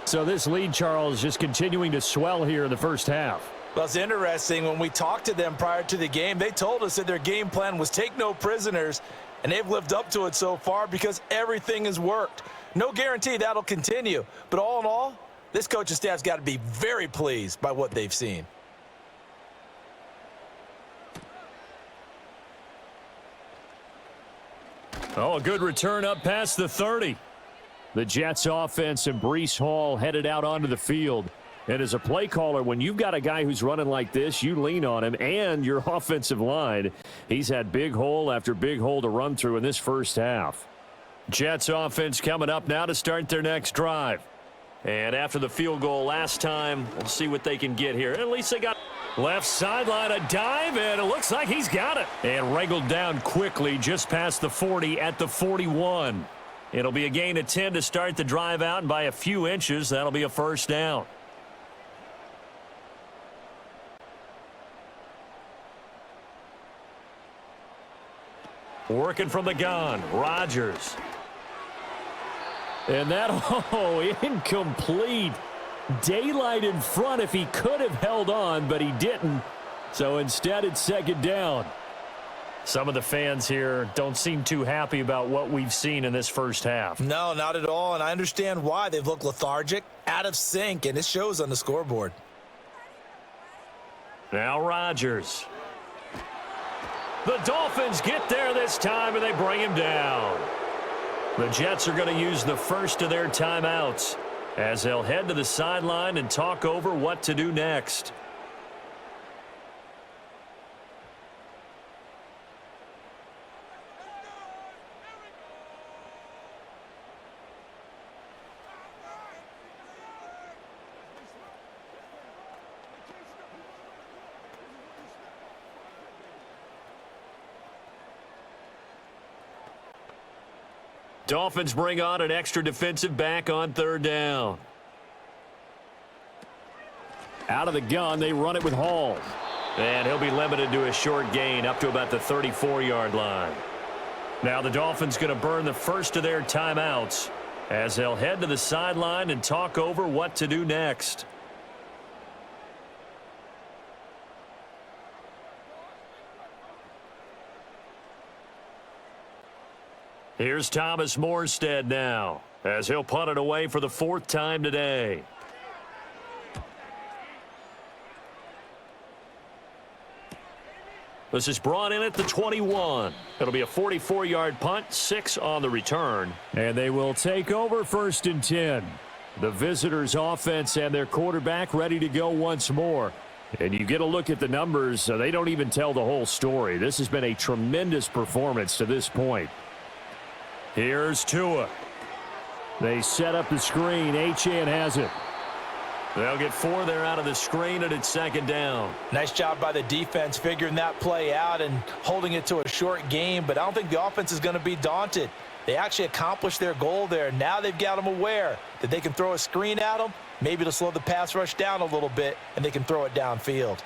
So this lead, Charles, just continuing to swell here in the first half. Well, it's interesting. When we talked to them prior to the game, they told us that their game plan was take no prisoners, and they've lived up to it so far because everything has worked. No guarantee that'll continue, but all in all, this coaching staff's got to be very pleased by what they've seen. Oh, a good return up past the 30. The Jets offense and Breece Hall headed out onto the field. And as a play caller, when you've got a guy who's running like this, you lean on him and your offensive line. He's had big hole after big hole to run through in this first half. Jets offense coming up now to start their next drive. And after the field goal last time, we'll see what they can get here. At least they got left sideline, a dive, and it looks like he's got it. And wrangled down quickly just past the 40 at the 41. It'll be a gain of 10 to start the drive out, and by a few inches, that'll be a first down. Working from the gun, Rodgers. And that, incomplete. Daylight in front if he could have held on, but he didn't. So instead, it's second down. Some of the fans here don't seem too happy about what we've seen in this first half. No, not at all, and I understand why. They've looked lethargic, out of sync, and it shows on the scoreboard. Now Rodgers. The Dolphins get there this time, and they bring him down. The Jets are going to use the first of their timeouts as they'll head to the sideline and talk over what to do next. Dolphins bring on an extra defensive back on third down. Out of the gun, they run it with Hall. And he'll be limited to a short gain up to about the 34-yard line. Now the Dolphins going to burn the first of their timeouts as they'll head to the sideline and talk over what to do next. Here's Thomas Morstead now as he'll punt it away for the fourth time today. This is brought in at the 21. It'll be a 44-yard punt, 6 on the return. And they will take over first and 10. The visitors' offense and their quarterback ready to go once more. And you get a look at the numbers, they don't even tell the whole story. This has been a tremendous performance to this point. Here's Tua. They set up the screen. Achane has it. They'll get 4 there out of the screen, and it's second down. Nice job by the defense figuring that play out and holding it to a short game, but I don't think the offense is going to be daunted. They actually accomplished their goal there. Now they've got them aware that they can throw a screen at them, maybe to slow the pass rush down a little bit, and they can throw it downfield.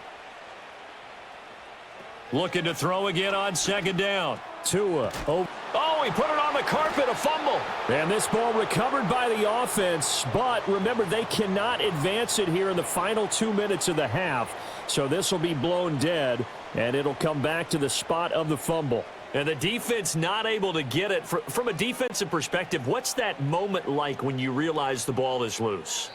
Looking to throw again on second down. Tua. Oh, he put it on the carpet, a fumble. And this ball recovered by the offense, but remember, they cannot advance it here in the final 2 minutes of the half. So this will be blown dead, and it'll come back to the spot of the fumble. And the defense not able to get it. From a defensive perspective, what's that moment like when you realize the ball is loose?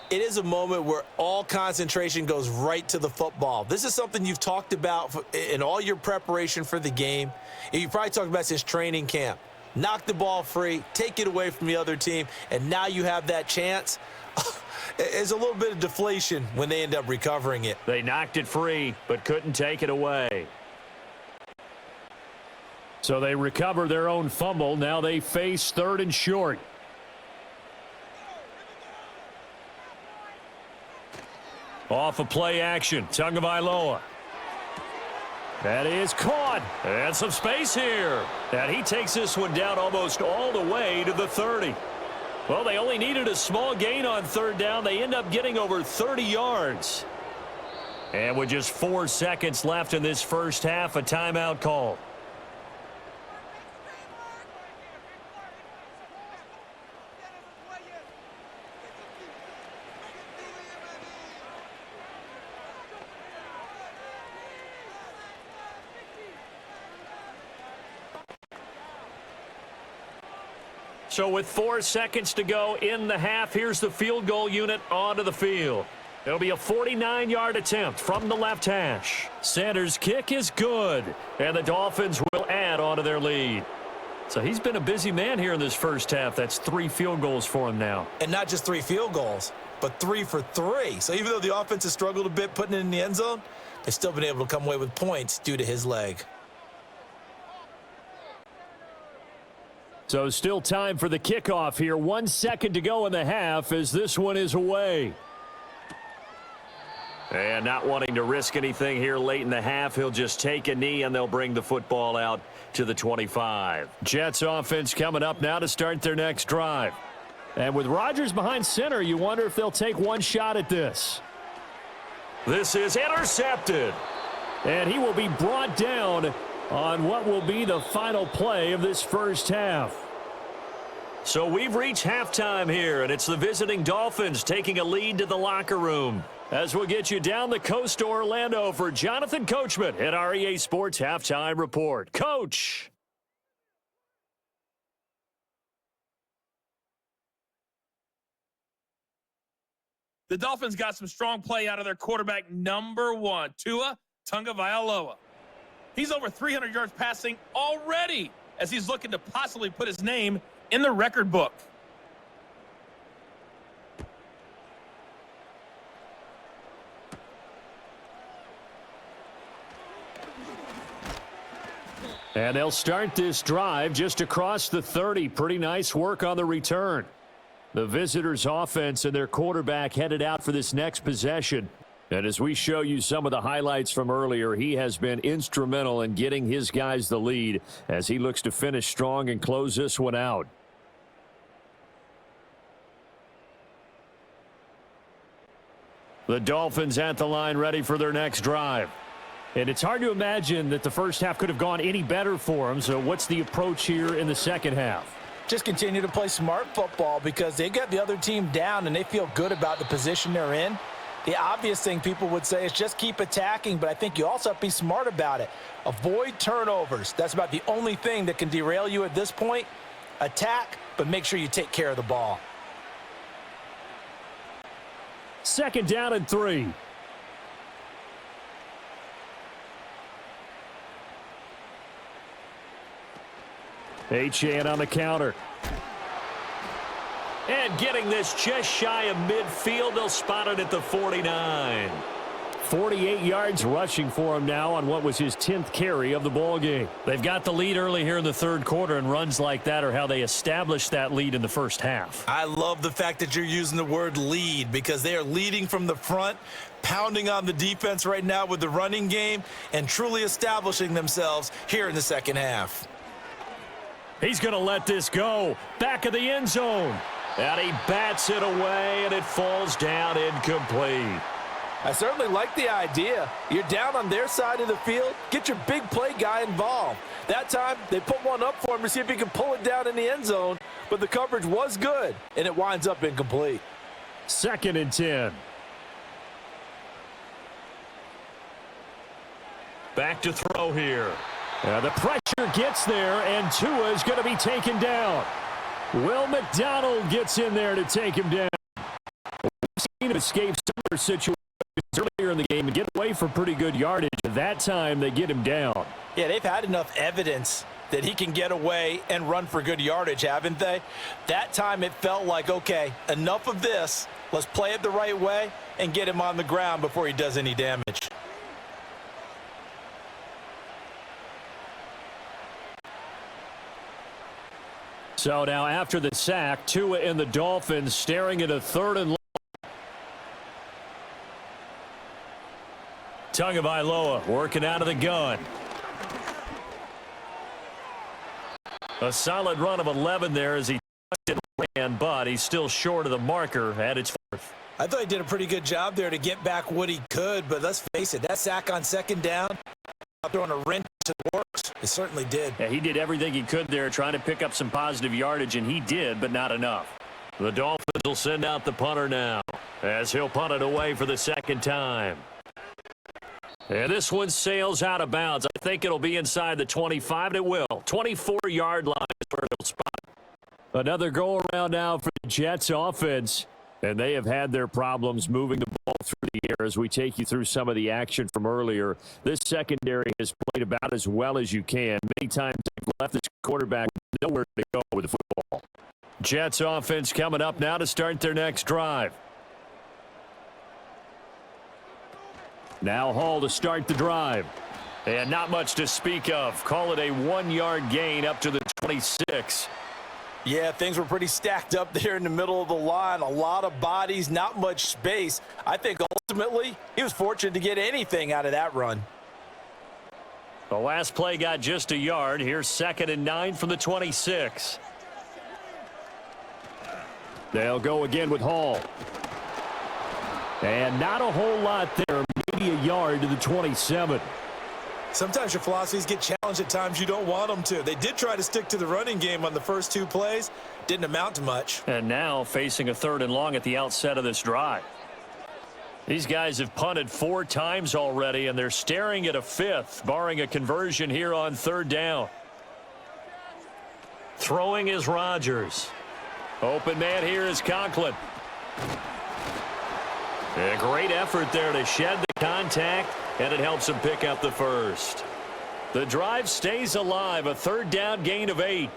It is a moment where all concentration goes right to the football. This is something you've talked about in all your preparation for the game. And you probably talked about since training camp. Knock the ball free, take it away from the other team, and now you have that chance. It's a little bit of deflation when they end up recovering it. They knocked it free, but couldn't take it away. So they recover their own fumble. Now they face third and short. Off of play action, Tagovailoa. That is caught. And some space here. And he takes this one down almost all the way to the 30. Well, they only needed a small gain on third down. They end up getting over 30 yards. And with just 4 seconds left in this first half, a timeout call. So with 4 seconds to go in the half, here's the field goal unit onto the field. It'll be a 49-yard attempt from the left hash. Sanders' kick is good, and the Dolphins will add onto their lead. So he's been a busy man here in this first half. That's 3 field goals for him now. And not just 3 field goals, but 3 for 3. So even though the offense has struggled a bit putting it in the end zone, they've still been able to come away with points due to his leg. So still time for the kickoff here. 1 second to go in the half as this one is away. And not wanting to risk anything here late in the half, he'll just take a knee and they'll bring the football out to the 25. Jets offense coming up now to start their next drive. And with Rodgers behind center, you wonder if they'll take one shot at this. This is intercepted. And he will be brought down on what will be the final play of this first half. So we've reached halftime here, and it's the visiting Dolphins taking a lead to the locker room. As we'll get you down the coast to Orlando for Jonathan Coachman at our EA Sports Halftime Report. Coach. The Dolphins got some strong play out of their quarterback, number 1, Tua Tagovailoa. He's over 300 yards passing already as he's looking to possibly put his name in the record book. And they'll start this drive just across the 30. Pretty nice work on the return. The visitors' offense and their quarterback headed out for this next possession. And as we show you some of the highlights from earlier, he has been instrumental in getting his guys the lead as he looks to finish strong and close this one out. The Dolphins at the line ready for their next drive. And it's hard to imagine that the first half could have gone any better for them. So what's the approach here in the second half? Just continue to play smart football because they got the other team down and they feel good about the position they're in. The obvious thing people would say is just keep attacking, but I think you also have to be smart about it. Avoid turnovers. That's about the only thing that can derail you at this point. Attack, but make sure you take care of the ball. Second down and 3. Achane on the counter. And getting this just shy of midfield, they'll spot it at the 49. 48 yards rushing for him now on what was his 10th carry of the ball game. They've got the lead early here in the third quarter, and runs like that are how they established that lead in the first half. I love the fact that you're using the word lead because they are leading from the front, pounding on the defense right now with the running game, and truly establishing themselves here in the second half. He's going to let this go. Back of the end zone. And he bats it away, and it falls down incomplete. I certainly like the idea. You're down on their side of the field. Get your big play guy involved. That time, they put one up for him to see if he can pull it down in the end zone, but the coverage was good, and it winds up incomplete. 2nd and 10. Back to throw here. The pressure gets there, and Tua is going to be taken down. Will McDonald gets in there to take him down. We've seen him escape similar situations earlier in the game and get away for pretty good yardage. That time, they get him down. Yeah, they've had enough evidence that he can get away and run for good yardage, haven't they? That time it felt like, okay, enough of this. Let's play it the right way and get him on the ground before he does any damage. So now after the sack, Tua and the Dolphins staring at a 3rd and long. Tagovailoa working out of the gun. A solid run of 11 there as he ran, but he's still short of the marker at its 4th. I thought he did a pretty good job there to get back what he could, but let's face it, that sack on 2nd down, throwing a wrench to the works. It certainly did. Yeah, he did everything he could there trying to pick up some positive yardage, and he did, but not enough. The Dolphins will send out the punter now as he'll punt it away for the 2nd time. And this one sails out of bounds. I think it'll be inside the 25, and it will. 24-yard line is where it'll spot. Another go around now for the Jets offense. And they have had their problems moving the ball through the air as we take you through some of the action from earlier. This secondary has played about as well as you can. Many times they've left this quarterback with nowhere to go with the football. Jets offense coming up now to start their next drive. Now Hall to start the drive. And not much to speak of. Call it a 1-yard gain up to the 26. Yeah, things were pretty stacked up there in the middle of the line. A lot of bodies, not much space. I think ultimately he was fortunate to get anything out of that run. The last play got just a yard. Here's 2nd and 9 from the 26. They'll go again with Hall. And not a whole lot there, maybe a yard to the 27. Sometimes your philosophies get challenged at times you don't want them to. They did try to stick to the running game on the first 2 plays. Didn't amount to much. And now facing a 3rd and long at the outset of this drive. These guys have punted 4 times already, and they're staring at a 5th, barring a conversion here on 3rd down. Throwing is Rodgers. Open man here is Conklin. A great effort there to shed the contact, and it helps him pick up the 1st. The drive stays alive, a 3rd down gain of 8.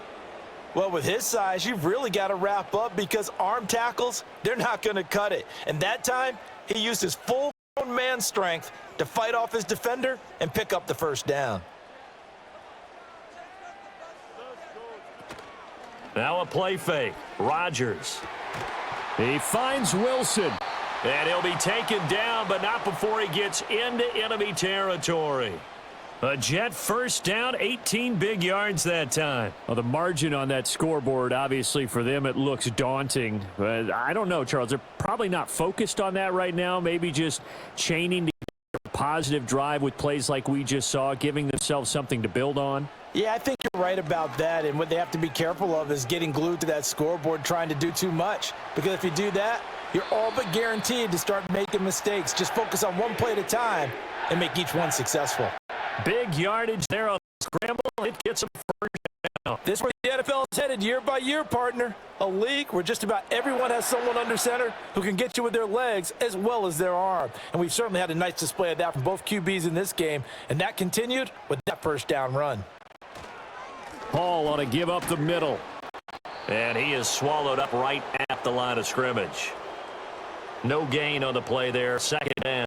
Well, with his size, you've really got to wrap up because arm tackles, they're not going to cut it. And that time, he used his full man strength to fight off his defender and pick up the 1st down. Now a play fake. Rodgers. He finds Wilson. And he'll be taken down, but not before he gets into enemy territory. A Jet 1st down, 18 big yards that time. Well, the margin on that scoreboard, obviously for them, it looks daunting. But I don't know, Charles. They're probably not focused on that right now. Maybe just chaining to a positive drive with plays like we just saw, giving themselves something to build on. Yeah, I think you're right about that. And what they have to be careful of is getting glued to that scoreboard trying to do too much. Because if you do that, you're all but guaranteed to start making mistakes. Just focus on one play at a time and make each one successful. Big yardage there on the scramble. It gets him 1st down. This is where the NFL is headed year by year, partner. A league where just about everyone has someone under center who can get you with their legs as well as their arm. And we've certainly had a nice display of that from both QBs in this game. And that continued with that 1st down run. Hall ought to give up the middle. And he is swallowed up right at the line of scrimmage. No gain on the play there. 2nd down.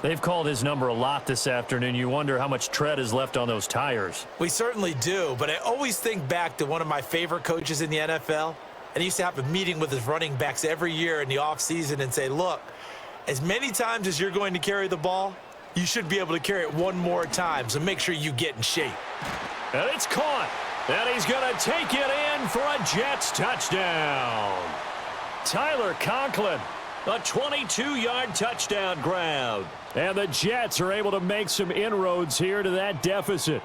They've called his number a lot this afternoon. You wonder how much tread is left on those tires. We certainly do, but I always think back to one of my favorite coaches in the NFL. And he used to have a meeting with his running backs every year in the offseason and say, look, as many times as you're going to carry the ball, you should be able to carry it one more time, so make sure you get in shape. And it's caught. And he's going to take it in for a Jets touchdown. Tyler Conklin, a 22-yard touchdown grab. And the Jets are able to make some inroads here to that deficit.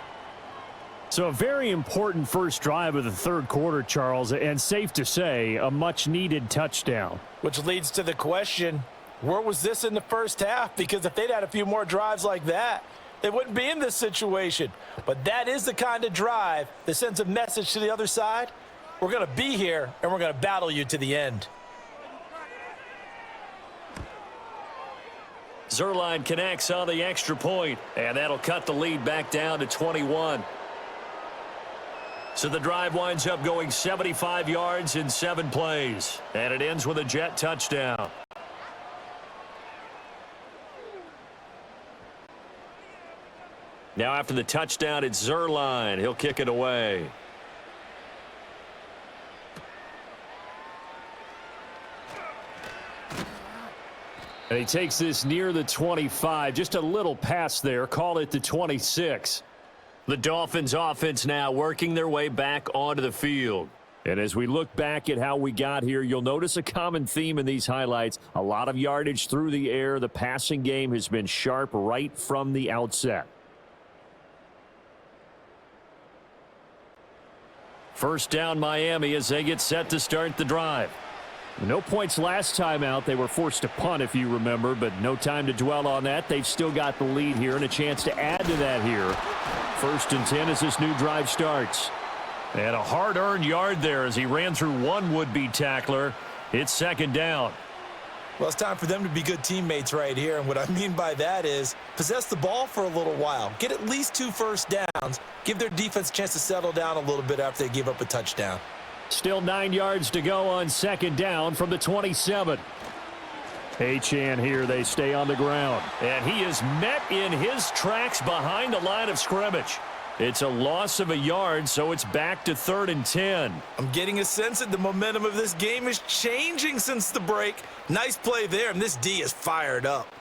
So a very important first drive of the 3rd quarter, Charles, and safe to say, a much-needed touchdown. Which leads to the question, where was this in the first half? Because if they'd had a few more drives like that, they wouldn't be in this situation. But that is the kind of drive that sends a message to the other side. We're going to be here, and we're going to battle you to the end. Zuerlein connects on the extra point, and that'll cut the lead back down to 21. So the drive winds up going 75 yards in 7 plays, and it ends with a Jet touchdown. Now after the touchdown, it's Zuerlein. He'll kick it away. And he takes this near the 25. Just a little pass there. Call it the 26. The Dolphins offense now working their way back onto the field. And as we look back at how we got here, you'll notice a common theme in these highlights. A lot of yardage through the air. The passing game has been sharp right from the outset. 1st down Miami as they get set to start the drive. No points last time out. They were forced to punt, if you remember, but no time to dwell on that. They've still got the lead here and a chance to add to that here. 1st and 10 as this new drive starts. And a hard-earned yard there as he ran through one would-be tackler. It's 2nd down. Well, it's time for them to be good teammates right here. And what I mean by that is possess the ball for a little while. Get at least 2 first downs. Give their defense a chance to settle down a little bit after they give up a touchdown. Still 9 yards to go on 2nd down from the 27. Achane here. They stay on the ground. And he is met in his tracks behind the line of scrimmage. It's a loss of a yard, so it's back to 3rd and 10. I'm getting a sense that the momentum of this game is changing since the break. Nice play there, and this D is fired up.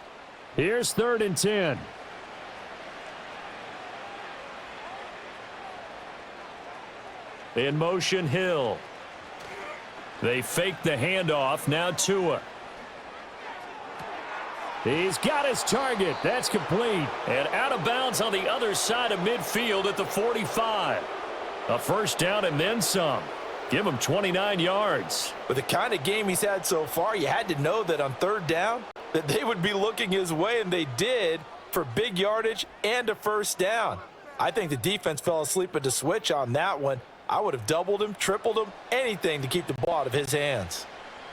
Here's 3rd and 10. In motion, Hill. They fake the handoff. Now Tua. He's got his target. That's complete. And out of bounds on the other side of midfield at the 45. A first down and then some. Give him 29 yards. With the kind of game he's had so far, you had to know that on 3rd down that they would be looking his way, and they did, for big yardage and a first down. I think the defense fell asleep at the switch on that one. I would have doubled him, tripled him, anything to keep the ball out of his hands.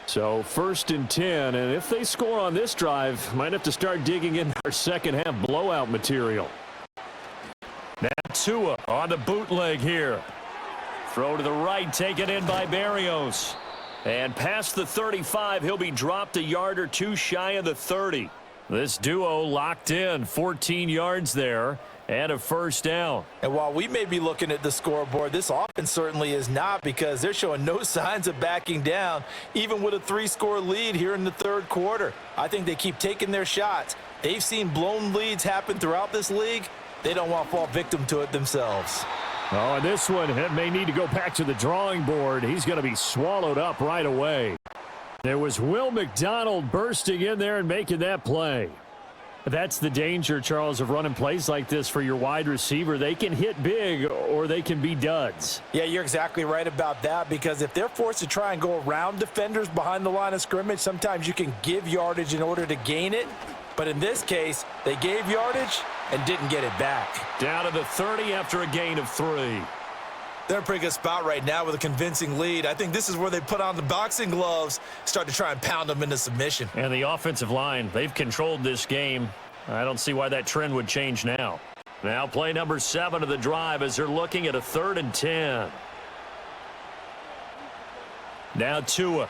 So 1st and 10, and if they score on this drive, might have to start digging in our second half blowout material. Now Tua on the bootleg here. Throw to the right, taken in by Berrios. And past the 35, he'll be dropped a yard or two shy of the 30. This duo locked in, 14 yards there, and a first down. And while we may be looking at the scoreboard, this offense certainly is not, because they're showing no signs of backing down, even with a 3-score lead here in the 3rd quarter. I think they keep taking their shots. They've seen blown leads happen throughout this league. They don't want to fall victim to it themselves. Oh, and this one may need to go back to the drawing board. He's going to be swallowed up right away. There was Will McDonald bursting in there and making that play. That's the danger, Charles, of running plays like this for your wide receiver. They can hit big or they can be duds. Yeah, you're exactly right about that, because if they're forced to try and go around defenders behind the line of scrimmage, sometimes you can give yardage in order to gain it. But in this case, they gave yardage and didn't get it back. Down to the 30 after a gain of 3. They're in a pretty good spot right now with a convincing lead. I think this is where they put on the boxing gloves, start to try and pound them into submission. And the offensive line, they've controlled this game. I don't see why that trend would change now. Now play number 7 of the drive as they're looking at a 3rd and 10. Now Tua.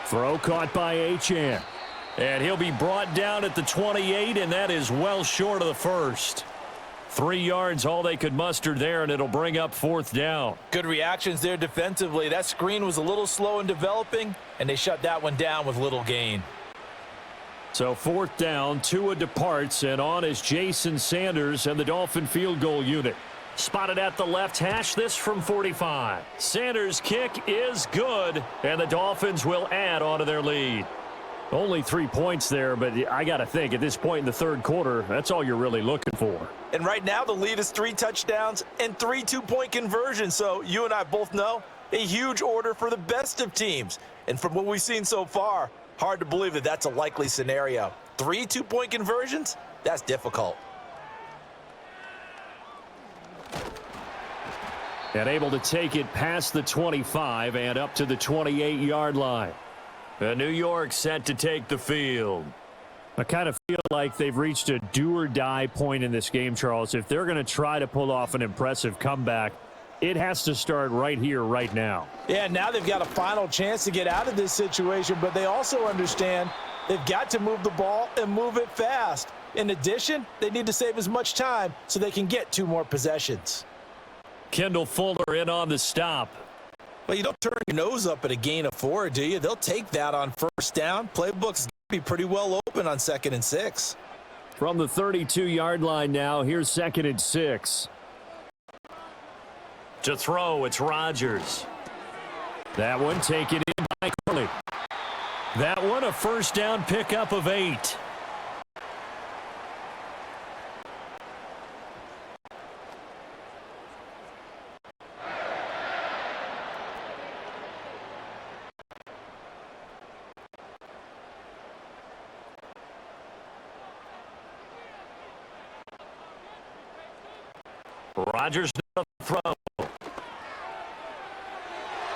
Throw caught by Achane. And he'll be brought down at the 28, and that is well short of the first. 3 yards, all they could muster there, and it'll bring up 4th down. Good reactions there defensively. That screen was a little slow in developing, and they shut that one down with little gain. So 4th down, Tua departs, and on is Jason Sanders and the Dolphin field goal unit. Spotted at the left hash, this from 45. Sanders' kick is good, and the Dolphins will add on to their lead. Only 3 points there, but I got to think at this point in the 3rd quarter, that's all you're really looking for. And right now the lead is 3 touchdowns and 3 two-point conversions. So you and I both know a huge order for the best of teams. And from what we've seen so far, hard to believe that that's a likely scenario. 3 two-point conversions? That's difficult. And able to take it past the 25 and up to the 28-yard line. New York set to take the field. I kind of feel like they've reached a do-or-die point in this game, Charles. If they're going to try to pull off an impressive comeback, it has to start right here, right now. Yeah, now they've got a final chance to get out of this situation, but they also understand they've got to move the ball and move it fast. In addition, they need to save as much time so they can get 2 more possessions. Kendall Fuller in on the stop. Well, you don't turn your nose up at a gain of 4, do you? They'll take that on first down. Playbook's be pretty well open on 2nd and 6. From the 32-yard line now, here's 2nd and 6. To throw, it's Rodgers. That one taken in by Curley. That one a first down pickup of 8. Rodgers to throw.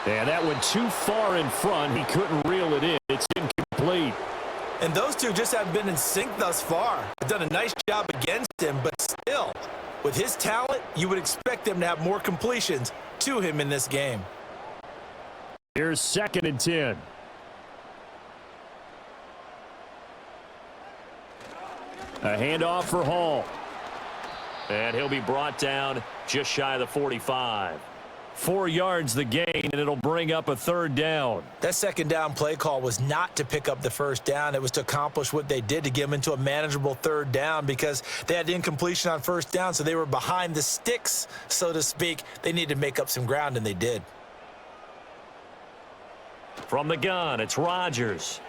And that went too far in front. He couldn't reel it in. It's incomplete. And those two just haven't been in sync thus far. They've done a nice job against him, but still, with his talent, you would expect them to have more completions to him in this game. Here's 2nd and 10. A handoff for Hall. And he'll be brought down just shy of the 45. 4 yards the gain, and it'll bring up a 3rd down. That 2nd down play call was not to pick up the 1st down. It was to accomplish what they did, to get them into a manageable 3rd down, because they had incompletion on 1st down, so they were behind the sticks, so to speak. They needed to make up some ground, and they did. From the gun, it's Rodgers.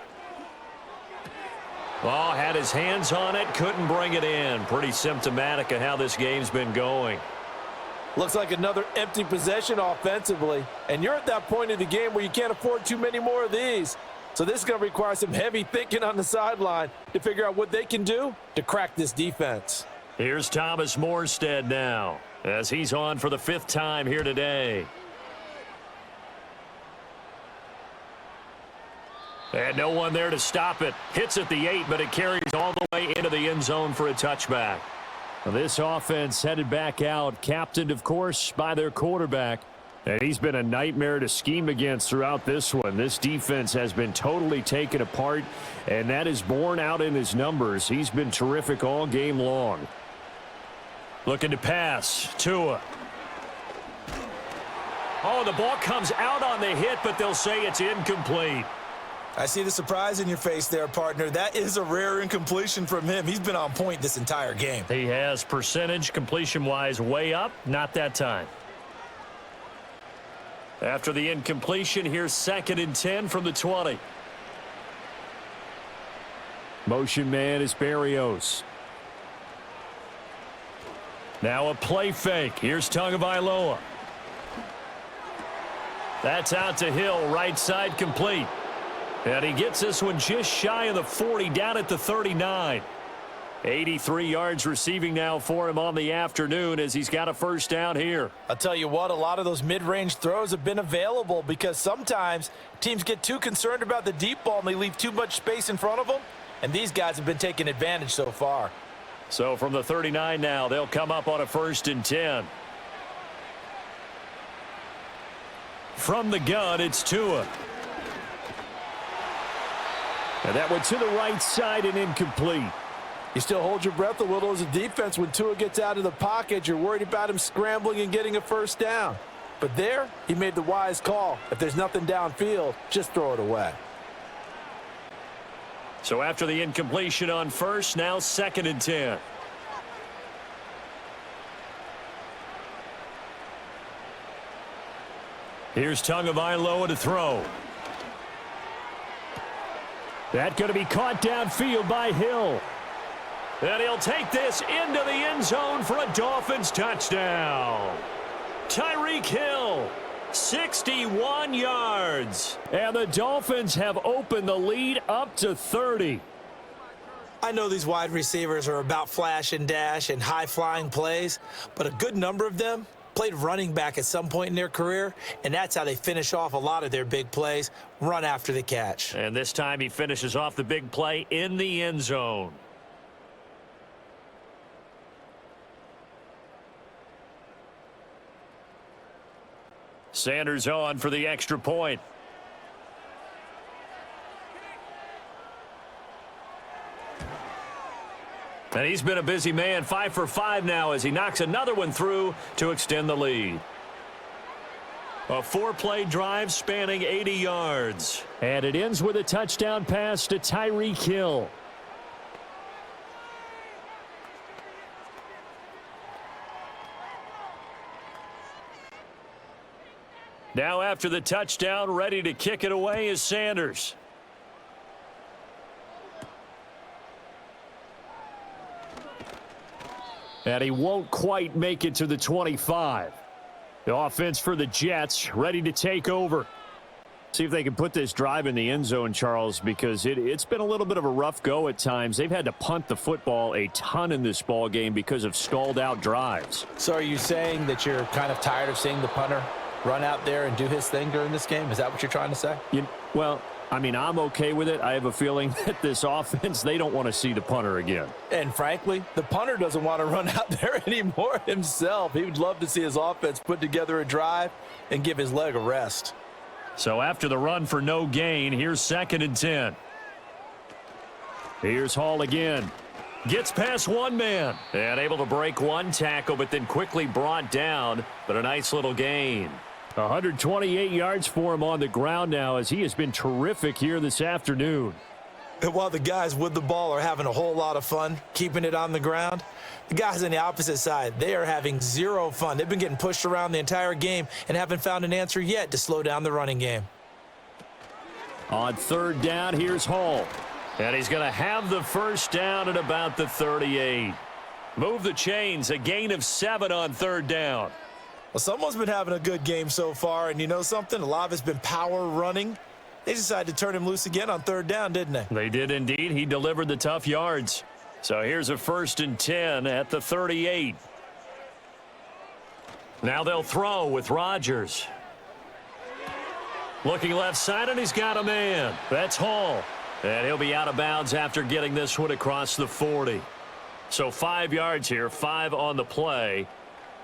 Oh, had his hands on it, couldn't bring it in. Pretty symptomatic of how this game's been going. Looks like another empty possession offensively, and you're at that point in the game where you can't afford too many more of these. So this is going to require some heavy thinking on the sideline to figure out what they can do to crack this defense. Here's Thomas Morstead now, as he's on for the 5th time here today. And no one there to stop it. Hits at the 8, but it carries all the way into the end zone for a touchback. This offense headed back out, captained, of course, by their quarterback. And he's been a nightmare to scheme against throughout this one. This defense has been totally taken apart, and that is borne out in his numbers. He's been terrific all game long. Looking to pass. Tua. Oh, the ball comes out on the hit, but they'll say it's incomplete. I see the surprise in your face there, partner. That is a rare incompletion from him. He's been on point this entire game. He has percentage completion-wise way up. Not that time. After the incompletion, here's 2nd and 10 from the 20. Motion man is Berrios. Now a play fake. Here's Tagovailoa. That's out to Hill, right side complete. And he gets this one just shy of the 40, down at the 39. 83 yards receiving now for him on the afternoon as he's got a 1st down here. I'll tell you what, a lot of those mid-range throws have been available because sometimes teams get too concerned about the deep ball and they leave too much space in front of them, and these guys have been taking advantage so far. So from the 39 now, they'll come up on a 1st and 10. From the gun, it's Tua. And that went to the right side and incomplete. You still hold your breath a little as a defense when Tua gets out of the pocket. You're worried about him scrambling and getting a 1st down. But there, he made the wise call. If there's nothing downfield, just throw it away. So after the incompletion on 1st, now 2nd and 10. Here's Tagovailoa to throw. That going to be caught downfield by Hill. And he'll take this into the end zone for a Dolphins touchdown. Tyreek Hill, 61 yards. And the Dolphins have opened the lead up to 30. I know these wide receivers are about flash and dash and high-flying plays, but a good number of them played running back at some point in their career, and that's how they finish off a lot of their big plays, run after the catch. And this time he finishes off the big play in the end zone. Sanders on for the extra point. And he's been a busy man, 5 for 5 now as he knocks another one through to extend the lead. A 4-play drive spanning 80 yards. And it ends with a touchdown pass to Tyreek Hill. Now after the touchdown, ready to kick it away is Sanders. And he won't quite make it to the 25. The offense for the Jets ready to take over. See if they can put this drive in the end zone, Charles, because it's been a little bit of a rough go at times. They've had to punt the football a ton in this ball game because of stalled out drives. So are you saying that you're kind of tired of seeing the punter run out there and do his thing during this game? Is that what you're trying to say? Well, I mean, I'm okay with it. I have a feeling that this offense, they don't want to see the punter again. And frankly, the punter doesn't want to run out there anymore himself. He would love to see his offense put together a drive and give his leg a rest. So after the run for no gain, here's 2nd and 10. Here's Hall again. Gets past one man and able to break one tackle, but then quickly brought down. But a nice little gain. 128 yards for him on the ground now, as he has been terrific here this afternoon. And while the guys with the ball are having a whole lot of fun keeping it on the ground, the guys on the opposite side, they are having zero fun. They've been getting pushed around the entire game and haven't found an answer yet to slow down the running game. On third down, here's Hall. And he's going to have the first down at about the 38. Move the chains, a gain of 7 on third down. Well, someone's been having a good game so far, and you know something? A lot of it's been power running. They decided to turn him loose again on third down, didn't they? They did indeed. He delivered the tough yards. So here's a 1st and 10 at the 38. Now they'll throw with Rodgers. Looking left side, and he's got a man. That's Hall. And he'll be out of bounds after getting this one across the 40. So 5 yards here, 5 on the play.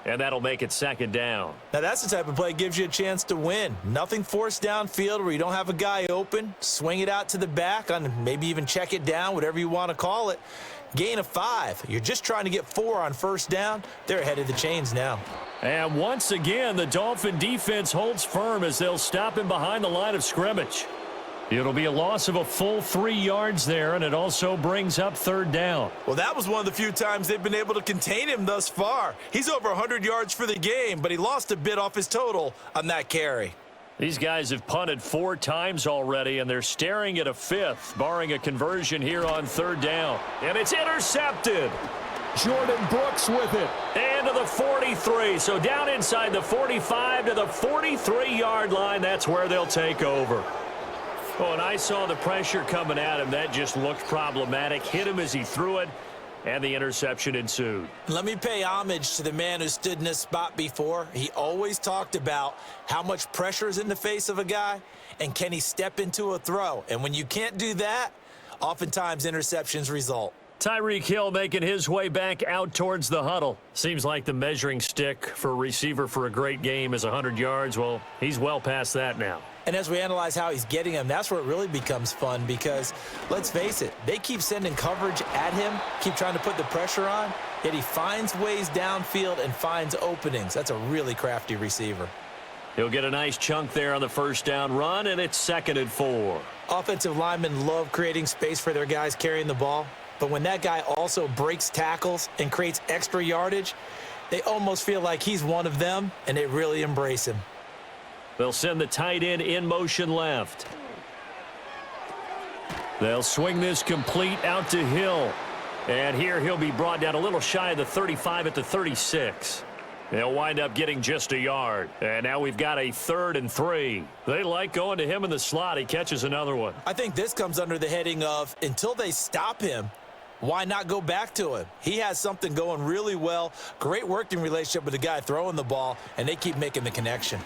And that'll make it 2nd down. Now, that's the type of play that gives you a chance to win. Nothing forced downfield where you don't have a guy open. Swing it out to the back, on maybe even check it down, whatever you want to call it. Gain of 5. You're just trying to get 4 on first down. They're ahead of the chains now. And once again, the Dolphin defense holds firm as they'll stop him behind the line of scrimmage. It'll be a loss of a full 3 yards there, and it also brings up 3rd down. Well, that was one of the few times they've been able to contain him thus far. He's over 100 yards for the game, but he lost a bit off his total on that carry. These guys have punted 4 times already, and they're staring at a 5th, barring a conversion here on 3rd down. And it's intercepted. Jordan Brooks with it. And to the 43. So down inside the 45 to the 43-yard line. That's where they'll take over. Oh, and I saw the pressure coming at him. That just looked problematic. Hit him as he threw it, and the interception ensued. Let me pay homage to the man who stood in this spot before. He always talked about how much pressure is in the face of a guy, and can he step into a throw. And when you can't do that, oftentimes interceptions result. Tyreek Hill making his way back out towards the huddle. Seems like the measuring stick for a receiver for a great game is 100 yards. Well, he's well past that now. And as we analyze how he's getting him, that's where it really becomes fun because, let's face it, they keep sending coverage at him, keep trying to put the pressure on, yet he finds ways downfield and finds openings. That's a really crafty receiver. He'll get a nice chunk there on the 1st down run, and it's 2nd and 4. Offensive linemen love creating space for their guys carrying the ball, but when that guy also breaks tackles and creates extra yardage, they almost feel like he's one of them, and they really embrace him. They'll send the tight end in motion left. They'll swing this complete out to Hill. And here he'll be brought down a little shy of the 35 at the 36. They'll wind up getting just a yard. And now we've got a 3rd and 3. They like going to him in the slot. He catches another one. I think this comes under the heading of until they stop him, why not go back to him? He has something going really well. Great working relationship with the guy throwing the ball, and they keep making the connection.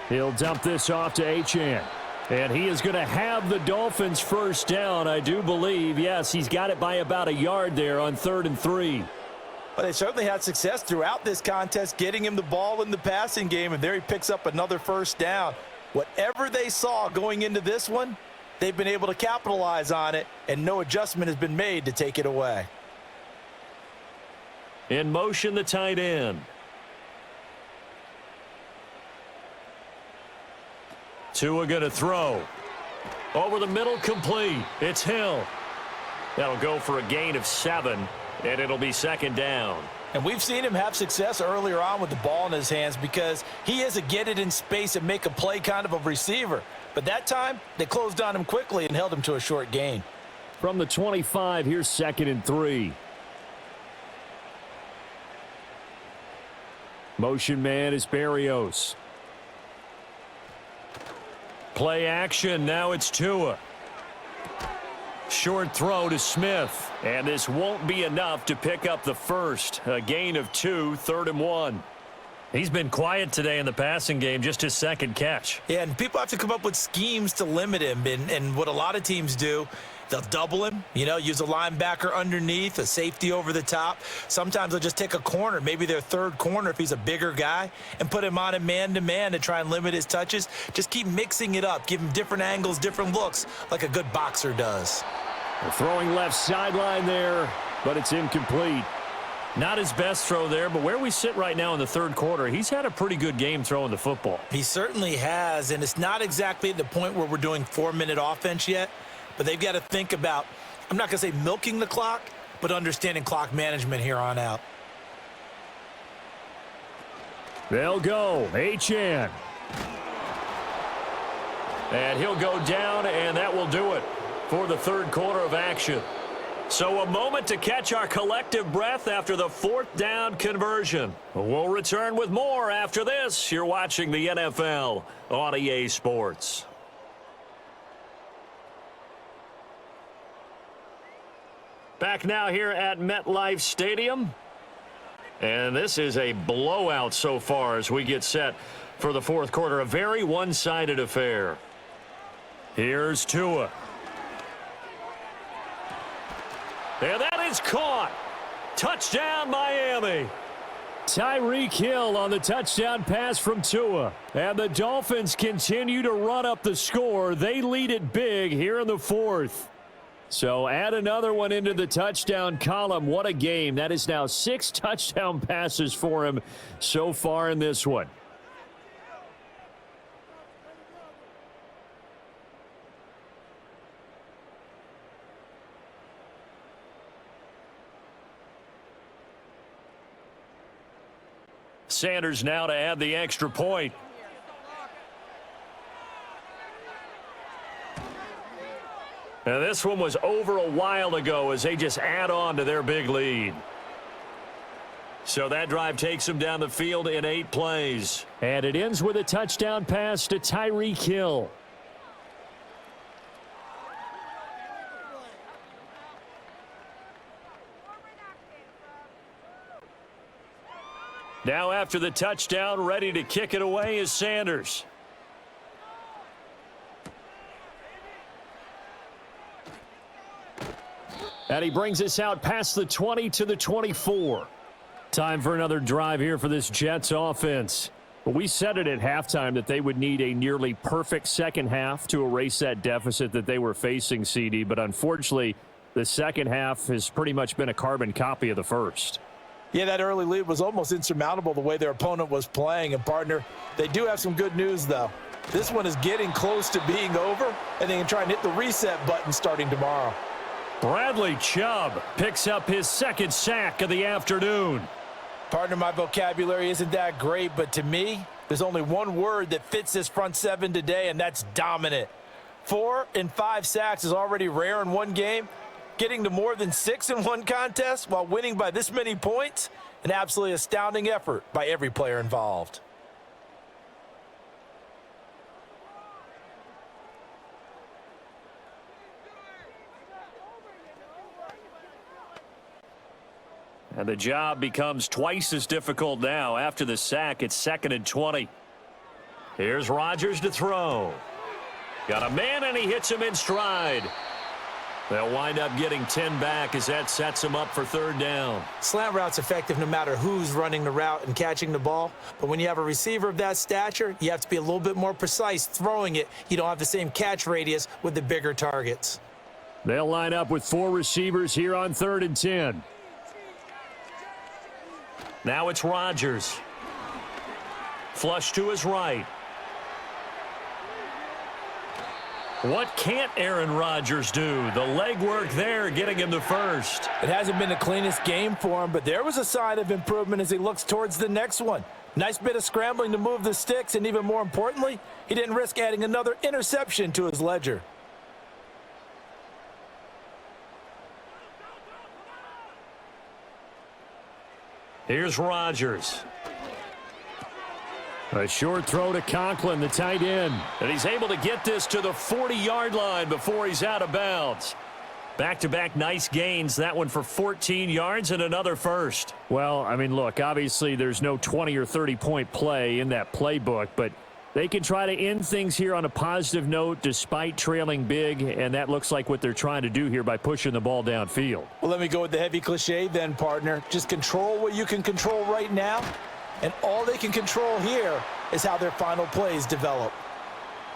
He'll dump this off to Achane. And he is going to have the Dolphins' 1st down, I do believe. Yes, he's got it by about a yard there on 3rd and 3. But they certainly had success throughout this contest, getting him the ball in the passing game, and there he picks up another 1st down. Whatever they saw going into this one, they've been able to capitalize on it, and no adjustment has been made to take it away. In motion, the tight end. Tua going to throw. Over the middle, complete. It's Hill. That'll go for a gain of 7, and it'll be 2nd down. And we've seen him have success earlier on with the ball in his hands because he is a get it in space and make a play kind of a receiver. But that time, they closed on him quickly and held him to a short gain. From the 25, here's 2nd and 3. Motion man is Berrios. Play action. Now it's Tua. Short throw to Smith. And this won't be enough to pick up the 1st. A gain of 2, 3rd and 1. He's been quiet today in the passing game, just his 2nd catch. Yeah, and people have to come up with schemes to limit him. And what a lot of teams do, they'll double him, use a linebacker underneath, a safety over the top. Sometimes they'll just take a corner, maybe their 3rd corner if he's a bigger guy, and put him on a man-to-man to try and limit his touches. Just keep mixing it up, give him different angles, different looks, like a good boxer does. Throwing left sideline there, but it's incomplete. Not his best throw there, but where we sit right now in the third quarter, he's had a pretty good game throwing the football. He certainly has, and it's not exactly at the point where we're doing 4-minute offense yet, but they've got to think about, I'm not going to say milking the clock, but understanding clock management here on out. They'll go. Achane. And he'll go down, and that will do it for the third quarter of action. So a moment to catch our collective breath after the fourth down conversion. We'll return with more after this. You're watching the NFL on EA Sports. Back now here at MetLife Stadium. And this is a blowout so far as we get set for the fourth quarter. A very one-sided affair. Here's Tua. And that is caught. Touchdown, Miami. Tyreek Hill on the touchdown pass from Tua. And the Dolphins continue to run up the score. They lead it big here in the fourth. So add another one into the touchdown column. What a game. That is now 6 touchdown passes for him so far in this one. Sanders now to add the extra point. Now this one was over a while ago as they just add on to their big lead. So that drive takes them down the field in 8 plays. And it ends with a touchdown pass to Tyreek Hill. Now after the touchdown, ready to kick it away is Sanders. And he brings us out past the 20 to the 24. Time for another drive here for this Jets offense. But we said it at halftime that they would need a nearly perfect second half to erase that deficit that they were facing, CD. But unfortunately, the second half has pretty much been a carbon copy of the first. Yeah, that early lead was almost insurmountable the way their opponent was playing. And, partner, they do have some good news, though. This one is getting close to being over, and they can try and hit the reset button starting tomorrow. Bradley Chubb picks up his second sack of the afternoon. Partner, my vocabulary isn't that great, but to me, there's only one word that fits this front seven today, and that's dominant. 4 and 5 sacks is already rare in one game. Getting to more than 6 in one contest while winning by this many points, an absolutely astounding effort by every player involved. And the job becomes twice as difficult now. After the sack, it's 2nd and 20. Here's Rodgers to throw. Got a man, and he hits him in stride. They'll wind up getting 10 back as that sets them up for 3rd down. Slant route's effective no matter who's running the route and catching the ball. But when you have a receiver of that stature, you have to be a little bit more precise throwing it. You don't have the same catch radius with the bigger targets. They'll line up with 4 receivers here on 3rd and 10. Now it's Rodgers. Flush to his right. What can't Aaron Rodgers do? The legwork there getting him the first. It hasn't been the cleanest game for him, but there was a sign of improvement as he looks towards the next one. Nice bit of scrambling to move the sticks, and even more importantly, he didn't risk adding another interception to his ledger. Here's Rodgers. A short throw to Conklin, the tight end. And he's able to get this to the 40-yard line before he's out of bounds. Back-to-back nice gains. That one for 14 yards and another first. Well, I mean, look, obviously there's no 20 or 30-point play in that playbook, but they can try to end things here on a positive note despite trailing big, and that looks like what they're trying to do here by pushing the ball downfield. Well, let me go with the heavy cliche then, partner. Just control what you can control right now. And all they can control here is how their final plays develop.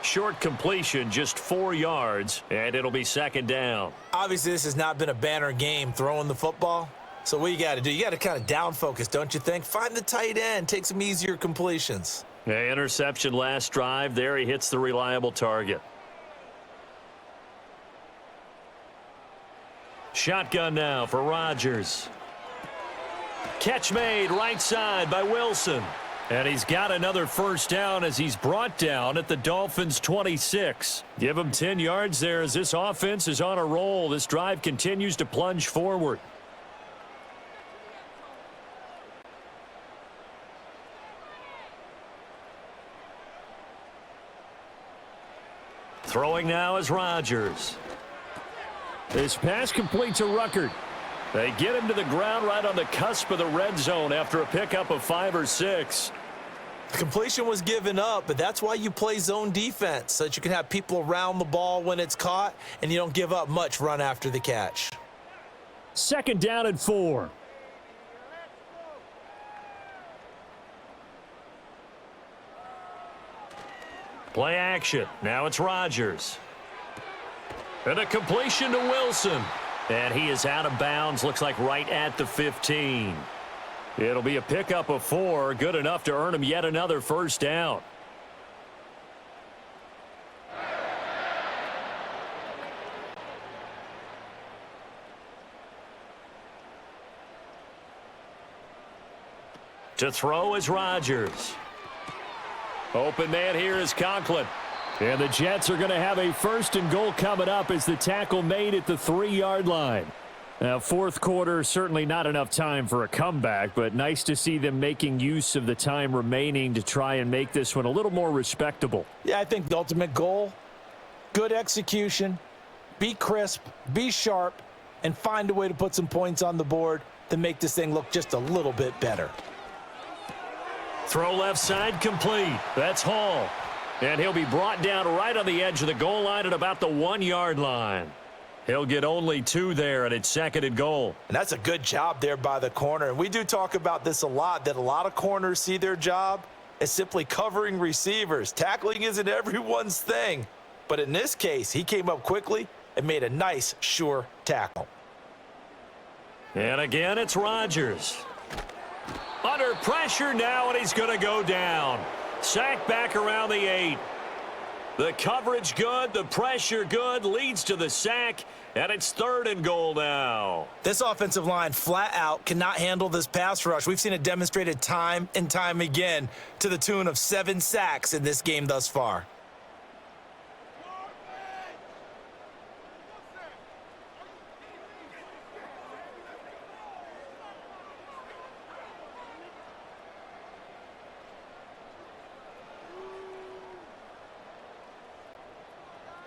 Short completion, just 4 yards, and it'll be second down. Obviously, this has not been a banner game throwing the football. So what you got to do, you got to kind of down focus, don't you think? Find the tight end, take some easier completions. Yeah, interception last drive. There he hits the reliable target. Shotgun now for Rodgers. Catch made right side by Wilson. And he's got another first down as he's brought down at the Dolphins 26. Give him 10 yards there as this offense is on a roll. This drive continues to plunge forward. Throwing now is Rodgers. This pass complete to Ruckert. They get him to the ground right on the cusp of the red zone after a pickup of 5 or 6. The completion was given up, but that's why you play zone defense, so that you can have people around the ball when it's caught, and you don't give up much run after the catch. Second down and 4. Play action. Now it's Rodgers. And a completion to Wilson. And he is out of bounds. Looks like right at the 15. It'll be a pickup of 4. Good enough to earn him yet another first down. To throw is Rodgers. Open man here is Conklin. And the Jets are going to have a first and goal coming up as the tackle made at the 3-yard line. Now, fourth quarter, certainly not enough time for a comeback, but nice to see them making use of the time remaining to try and make this one a little more respectable. Yeah, I think the ultimate goal, good execution, be crisp, be sharp, and find a way to put some points on the board to make this thing look just a little bit better. Throw left side complete. That's Hall. And he'll be brought down right on the edge of the goal line at about the 1-yard line. He'll get only 2 there, and it's second and goal. And that's a good job there by the corner. And we do talk about this a lot, that a lot of corners see their job as simply covering receivers. Tackling isn't everyone's thing. But in this case, he came up quickly and made a nice, sure tackle. And again, it's Rodgers. Under pressure now, and he's going to go down. Sack back around the 8. The coverage good, the pressure good, leads to the sack, and it's third and goal now. This offensive line flat out cannot handle this pass rush. We've seen it demonstrated time and time again to the tune of 7 sacks in this game thus far.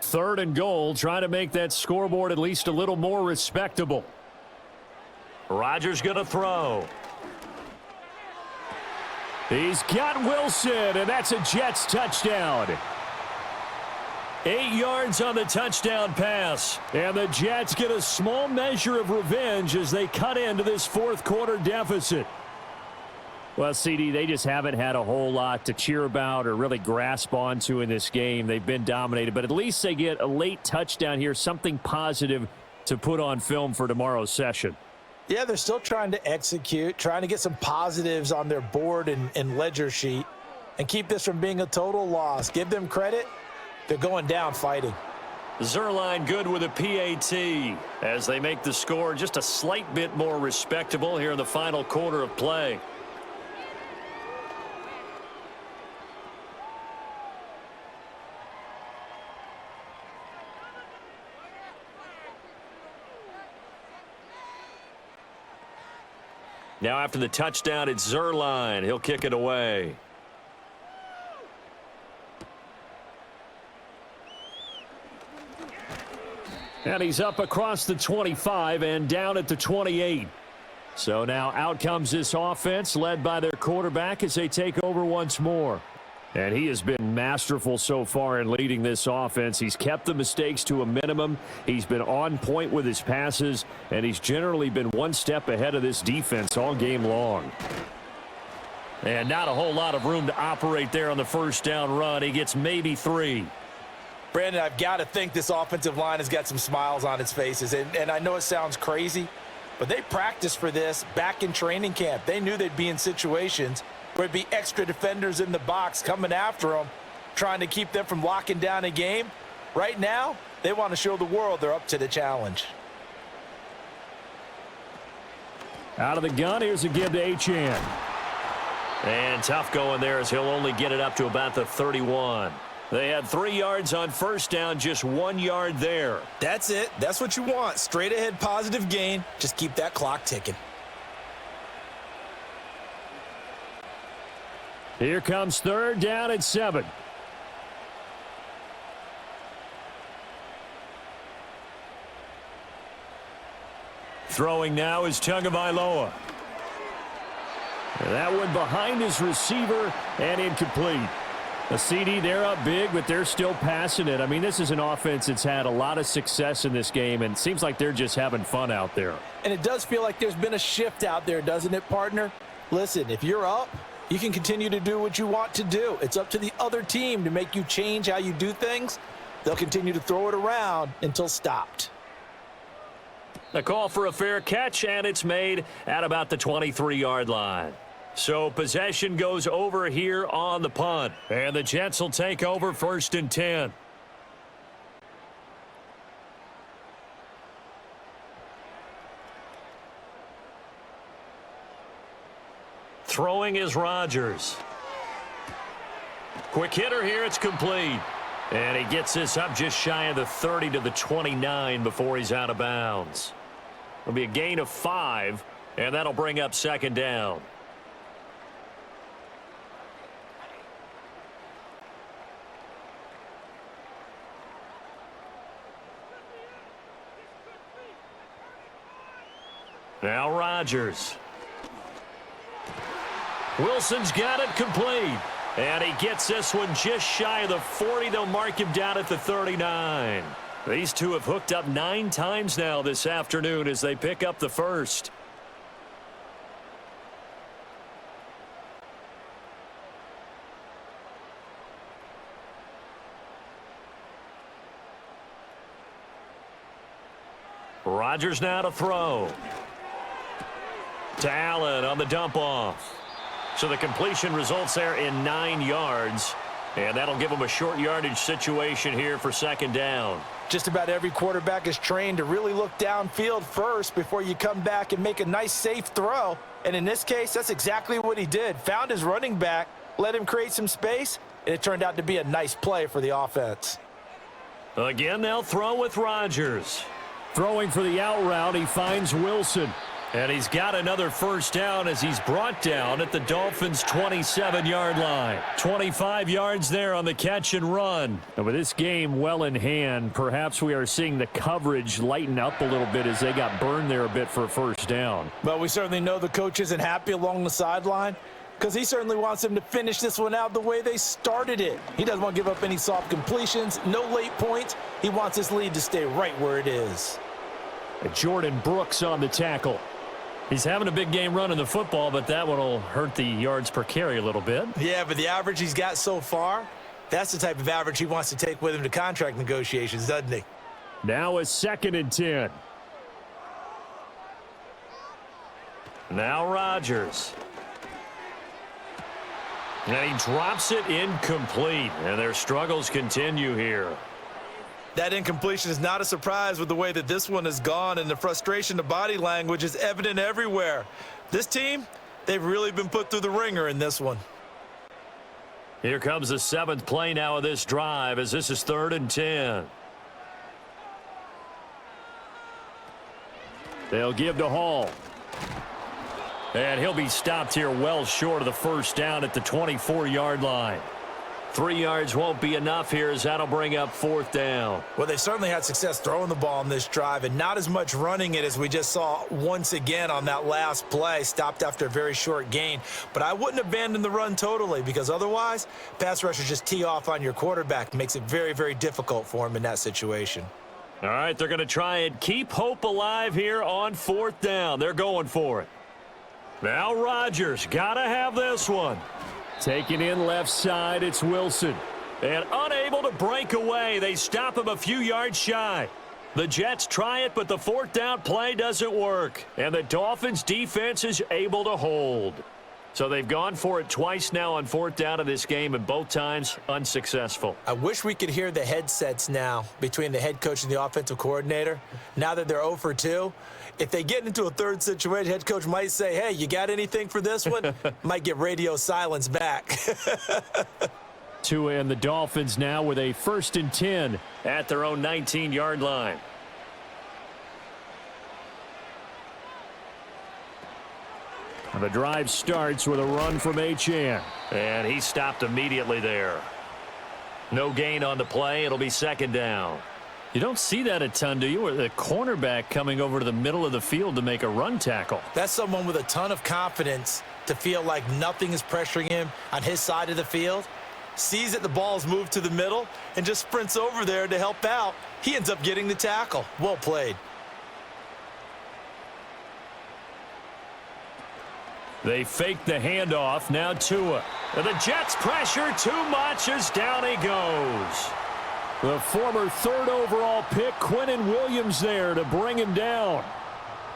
Third and goal, trying to make that scoreboard at least a little more respectable. Rodgers going to throw. He's got Wilson, and that's a Jets touchdown. 8 yards on the touchdown pass. And the Jets get a small measure of revenge as they cut into this fourth quarter deficit. Well, CD, they just haven't had a whole lot to cheer about or really grasp onto in this game. They've been dominated, but at least they get a late touchdown here, something positive to put on film for tomorrow's session. Yeah, they're still trying to execute, trying to get some positives on their board and ledger sheet and keep this from being a total loss. Give them credit. They're going down fighting. Zerline good with a PAT as they make the score just a slight bit more respectable here in the final quarter of play. Now after the touchdown, it's Zerline. He'll kick it away. And he's up across the 25 and down at the 28. So now out comes this offense led by their quarterback as they take over once more. And he has been masterful so far in leading this offense. He's kept the mistakes to a minimum. He's been on point with his passes, and he's generally been one step ahead of this defense all game long. And not a whole lot of room to operate there on the first down run. He gets maybe 3. Brandon, I've got to think this offensive line has got some smiles on its faces. And I know it sounds crazy, but they practiced for this back in training camp. They knew they'd be in situations where it'd be extra defenders in the box coming after them, trying to keep them from locking down a game. Right now, they want to show the world they're up to the challenge. Out of the gun, here's a give to Achane. And tough going there as he'll only get it up to about the 31. They had 3 yards on first down, just 1 yard there. That's it. That's what you want. Straight ahead positive gain. Just keep that clock ticking. Here comes 3rd down and 7. Throwing now is Tagovailoa. And that one behind his receiver and incomplete. A CD, they're up big, but they're still passing it. I mean, this is an offense that's had a lot of success in this game, and it seems like they're just having fun out there. And it does feel like there's been a shift out there, doesn't it, partner? Listen, if you're up, you can continue to do what you want to do. It's up to the other team to make you change how you do things. They'll continue to throw it around until stopped. A call for a fair catch, and it's made at about the 23-yard line. So possession goes over here on the punt. And the Jets will take over 1st and 10. Throwing is Rodgers. Quick hitter here, it's complete. And he gets this up just shy of the 30 to the 29 before he's out of bounds. It'll be a gain of 5, and that'll bring up 2nd down. Now Rodgers. Wilson's got it complete. And he gets this one just shy of the 40. They'll mark him down at the 39. These two have hooked up 9 times now this afternoon as they pick up the first. Rodgers now to throw. To Allen on the dump off. So the completion results there in 9 yards. And that'll give them a short yardage situation here for 2nd down. Just about every quarterback is trained to really look downfield first before you come back and make a nice, safe throw. And in this case, that's exactly what he did. Found his running back, let him create some space, and it turned out to be a nice play for the offense. Again, they'll throw with Rodgers. Throwing for the out route, he finds Wilson. And he's got another first down as he's brought down at the Dolphins' 27-yard line. 25 yards there on the catch and run. And with this game well in hand, perhaps we are seeing the coverage lighten up a little bit as they got burned there a bit for a first down. But we certainly know the coach isn't happy along the sideline because he certainly wants them to finish this one out the way they started it. He doesn't want to give up any soft completions, no late points. He wants his lead to stay right where it is. Jordan Brooks on the tackle. He's having a big game running the football, but that one will hurt the yards per carry a little bit. Yeah, but the average he's got so far, that's the type of average he wants to take with him to contract negotiations, doesn't he? Now a 2nd and 10. Now Rodgers. And he drops it incomplete, and their struggles continue here. That incompletion is not a surprise with the way that this one has gone, and the frustration, the body language is evident everywhere. This team, they've really been put through the ringer in this one. Here comes the 7th play now of this drive as this is 3rd and 10. They'll give to Hall. And he'll be stopped here well short of the first down at the 24-yard line. 3 yards won't be enough here as that'll bring up 4th down. Well, they certainly had success throwing the ball in this drive and not as much running it as we just saw once again on that last play, stopped after a very short gain. But I wouldn't abandon the run totally because otherwise, pass rushers just tee off on your quarterback. Makes it very, very difficult for him in that situation. All right, they're going to try and keep hope alive here on 4th down. They're going for it. Now Rodgers, got to have this one. Taking in left side, it's Wilson. And unable to break away. They stop him a few yards shy. The Jets try it, but the fourth down play doesn't work. And the Dolphins defense is able to hold. So they've gone for it twice now on fourth down in this game, and both times unsuccessful. I wish we could hear the headsets now between the head coach and the offensive coordinator. Now that they're 0 for 2, if they get into a third situation, head coach might say, hey, you got anything for this one? Might get radio silence back. Tua and the Dolphins now with a 1st and 10 at their own 19-yard line. The drive starts with a run from Achane. And he stopped immediately there. No gain on the play. It'll be 2nd down. You don't see that a ton, do you? Or the cornerback coming over to the middle of the field to make a run tackle. That's someone with a ton of confidence to feel like nothing is pressuring him on his side of the field. Sees that the ball is moved to the middle and just sprints over there to help out. He ends up getting the tackle. Well played. They fake the handoff. Now Tua. And the Jets pressure too much as down he goes. The former 3rd overall pick, Quinnen Williams, there to bring him down.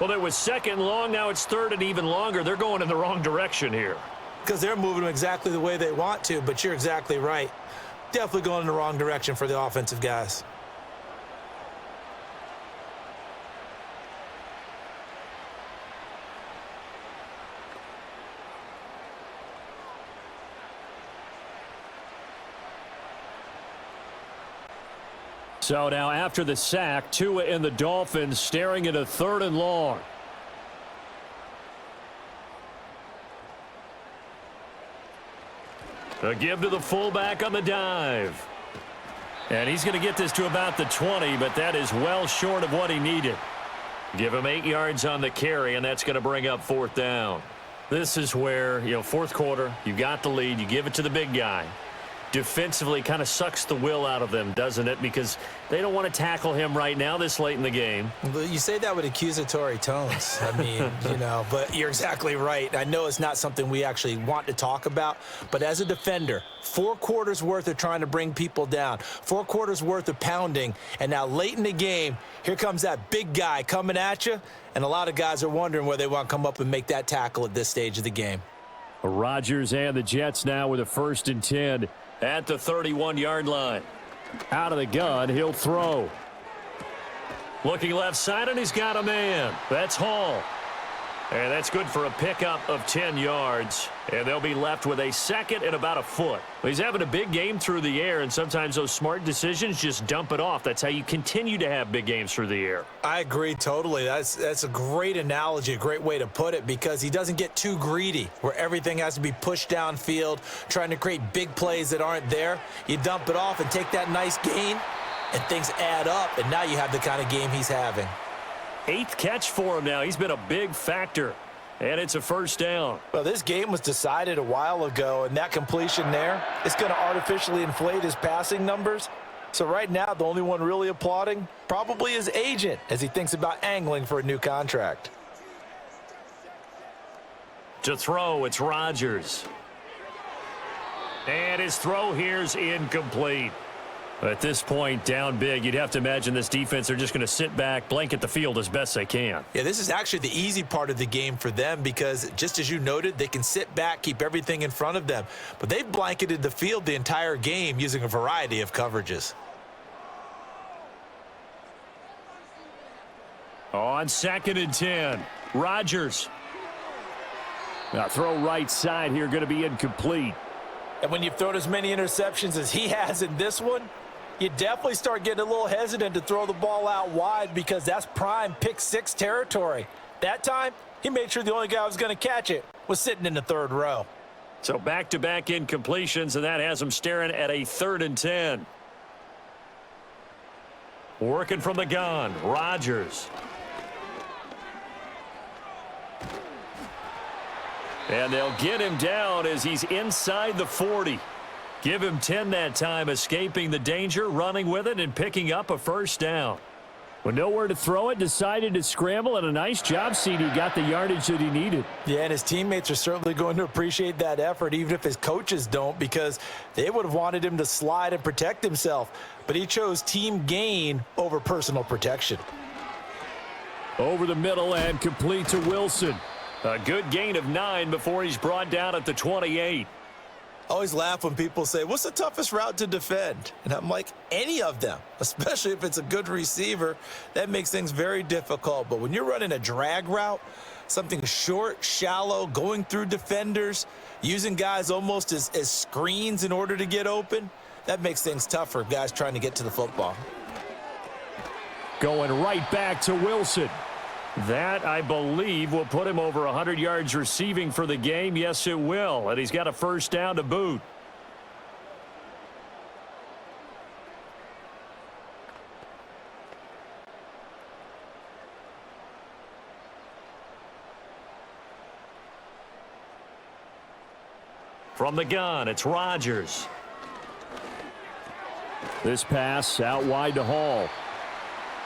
Well, it was 2nd long. Now it's 3rd and even longer. They're going in the wrong direction here. Because they're moving them exactly the way they want to, but you're exactly right. Definitely going in the wrong direction for the offensive guys. So now after the sack, Tua and the Dolphins staring at a 3rd and long. A give to the fullback on the dive. And he's going to get this to about the 20, but that is well short of what he needed. Give him 8 yards on the carry, and that's going to bring up 4th down. This is where, fourth quarter, you got the lead, you give it to the big guy. Defensively kind of sucks the will out of them, doesn't it? Because they don't want to tackle him right now this late in the game. You say that with accusatory tones. I mean, but you're exactly right. I know it's not something we actually want to talk about, but as a defender, 4 quarters worth of trying to bring people down, 4 quarters worth of pounding, and now late in the game, here comes that big guy coming at you, and a lot of guys are wondering where they want to come up and make that tackle at this stage of the game. Rodgers and the Jets now with a 1st and 10. At the 31-yard line. Out of the gun, he'll throw. Looking left side, and he's got a man. That's Hall. And that's good for a pickup of 10 yards. And they'll be left with a 2nd and about a foot. He's having a big game through the air, and sometimes those smart decisions just dump it off. That's how you continue to have big games through the air. I agree totally. That's a great analogy, a great way to put it, because he doesn't get too greedy where everything has to be pushed downfield, trying to create big plays that aren't there. You dump it off and take that nice gain, and things add up, and now you have the kind of game he's having. 8th catch for him now. He's been a big factor. And it's a 1st down. Well, this game was decided a while ago, and that completion there is going to artificially inflate his passing numbers. So right now, the only one really applauding probably his agent as he thinks about angling for a new contract. To throw, it's Rodgers. And his throw here's incomplete. At this point, down big, you'd have to imagine this defense are just going to sit back, blanket the field as best they can. Yeah, this is actually the easy part of the game for them because, just as you noted, they can sit back, keep everything in front of them. But they've blanketed the field the entire game using a variety of coverages. On 2nd and 10, Rodgers. Now throw right side here, going to be incomplete. And when you've thrown as many interceptions as he has in this one, you definitely start getting a little hesitant to throw the ball out wide because that's prime pick 6 territory. That time, he made sure the only guy who was going to catch it was sitting in the 3rd row. So back-to-back incompletions, and that has him staring at a 3rd and 10. Working from the gun, Rodgers. And they'll get him down as he's inside the 40. Give him 10 that time, escaping the danger, running with it, and picking up a 1st down. With nowhere to throw it, decided to scramble, and a nice job, CD. Got the yardage that he needed. Yeah, and his teammates are certainly going to appreciate that effort, even if his coaches don't, because they would have wanted him to slide and protect himself. But he chose team gain over personal protection. Over the middle and complete to Wilson. A good gain of 9 before he's brought down at the 28. I always laugh when people say, what's the toughest route to defend? And I'm like, any of them, especially if it's a good receiver. That makes things very difficult. But when you're running a drag route, something short, shallow, going through defenders, using guys almost as screens in order to get open, that makes things tough for guys trying to get to the football. Going right back to Wilson. That, I believe, will put him over 100 yards receiving for the game. Yes, it will. And he's got a first down to boot. From the gun, it's Rodgers. This pass out wide to Hall.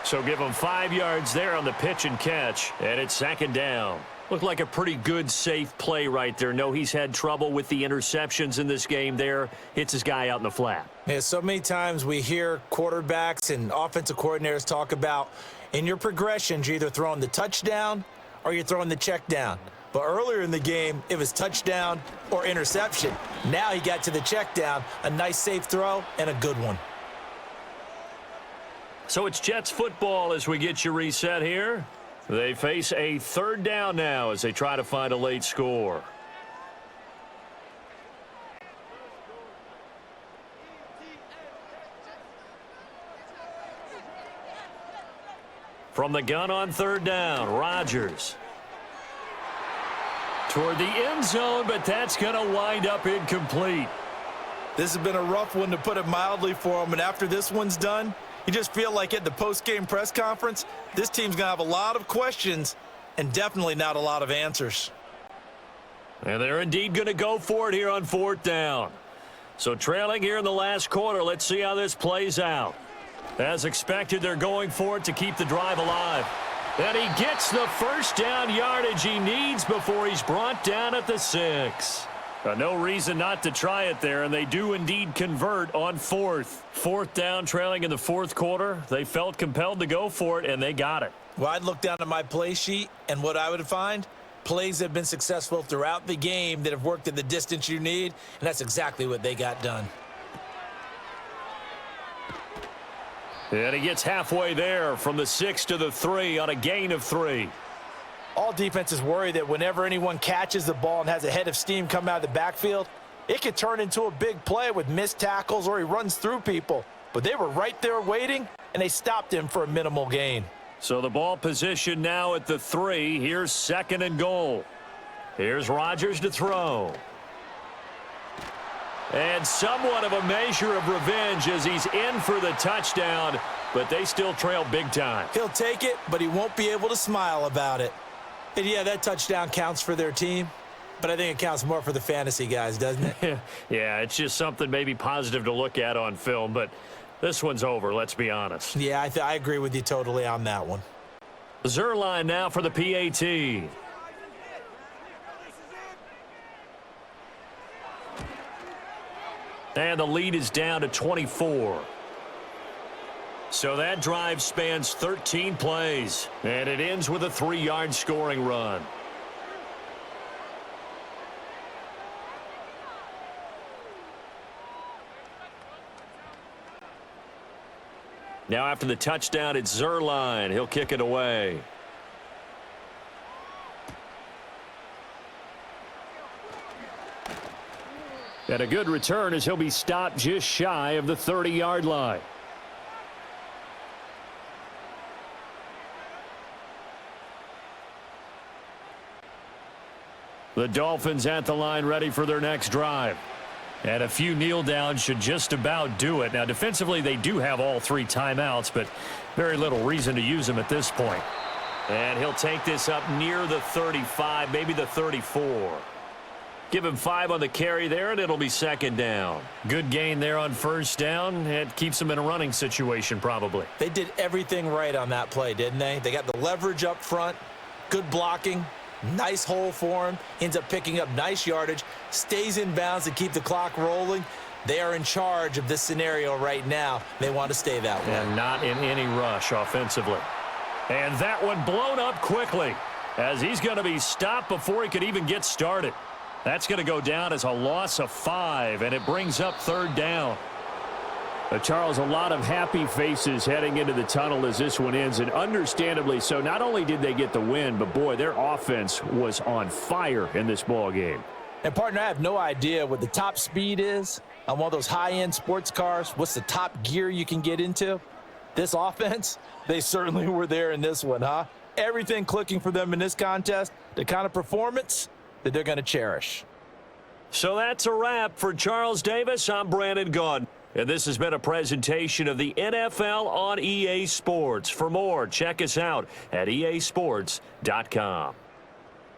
So give him 5 yards there on the pitch and catch, and it's second down. Looked like a pretty good, safe play right there. No, he's had trouble with the interceptions in this game there. Hits his guy out in the flat. Yeah, so many times we hear quarterbacks and offensive coordinators talk about in your progressions, you're either throwing the touchdown or you're throwing the check down. But earlier in the game, it was touchdown or interception. Now he got to the check down, a nice safe throw and a good one. So it's Jets football as we get you reset here. They face a third down now as they try to find a late score. From the gun on third down, Rodgers. Toward the end zone, but that's going to wind up incomplete. This has been a rough one, to put it mildly, for him. And after this one's done, you just feel like at the post-game press conference, this team's going to have a lot of questions and definitely not a lot of answers. And they're indeed going to go for it here on fourth down. So trailing here in the last quarter, let's see how this plays out. As expected, they're going for it to keep the drive alive. And he gets the first down yardage he needs before he's brought down at the 6. No reason not to try it there, and they do indeed convert on fourth. Fourth down, trailing in the fourth quarter. They felt compelled to go for it, and they got it. Well, I'd look down at my play sheet, and what I would find, plays that have been successful throughout the game that have worked at the distance you need, and that's exactly what they got done. And he gets halfway there from the 6 to the 3 on a gain of 3. All defenses worry that whenever anyone catches the ball and has a head of steam come out of the backfield, it could turn into a big play with missed tackles or he runs through people. But they were right there waiting, and they stopped him for a minimal gain. So the ball position now at the 3. Here's second and goal. Here's Rodgers to throw. And somewhat of a measure of revenge as he's in for the touchdown, but they still trail big time. He'll take it, but he won't be able to smile about it. And yeah, that touchdown counts for their team, but I think it counts more for the fantasy guys, doesn't it? Yeah, it's just something maybe positive to look at on film, but this one's over, let's be honest. Yeah, I agree with you totally on that one. Zerline now for the PAT. And the lead is down to 24. So that drive spans 13 plays, and it ends with a 3-yard scoring run. Now after the touchdown, it's Zerline. He'll kick it away. And a good return as he'll be stopped just shy of the 30-yard line. The Dolphins at the line ready for their next drive. And a few kneel downs should just about do it. Now defensively they do have all 3 timeouts, but very little reason to use them at this point. And he'll take this up near the 35, maybe the 34. Give him 5 on the carry there, and it'll be second down. Good gain there on first down. It keeps them in a running situation probably. They did everything right on that play, didn't they? They got the leverage up front, good blocking, nice hole for him. He ends up picking up nice yardage, stays in bounds to keep the clock rolling. They are in charge of this scenario right now. They want to stay that way. And not in any rush offensively. And that one blown up quickly as he's going to be stopped before he could even get started. That's going to go down as a loss of 5, and it brings up third down. Charles, a lot of happy faces heading into the tunnel as this one ends, and understandably so. Not only did they get the win, but, boy, their offense was on fire in this ball game. And, partner, I have no idea what the top speed is on one of those high-end sports cars. What's the top gear you can get into? This offense, they certainly were there in this one, huh? Everything clicking for them in this contest, the kind of performance that they're going to cherish. So that's a wrap for Charles Davis. I'm Brandon Gaudin, and this has been a presentation of the NFL on EA Sports. For more, check us out at easports.com.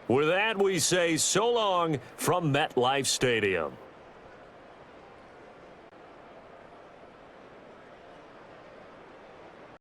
With that, we say so long from MetLife Stadium.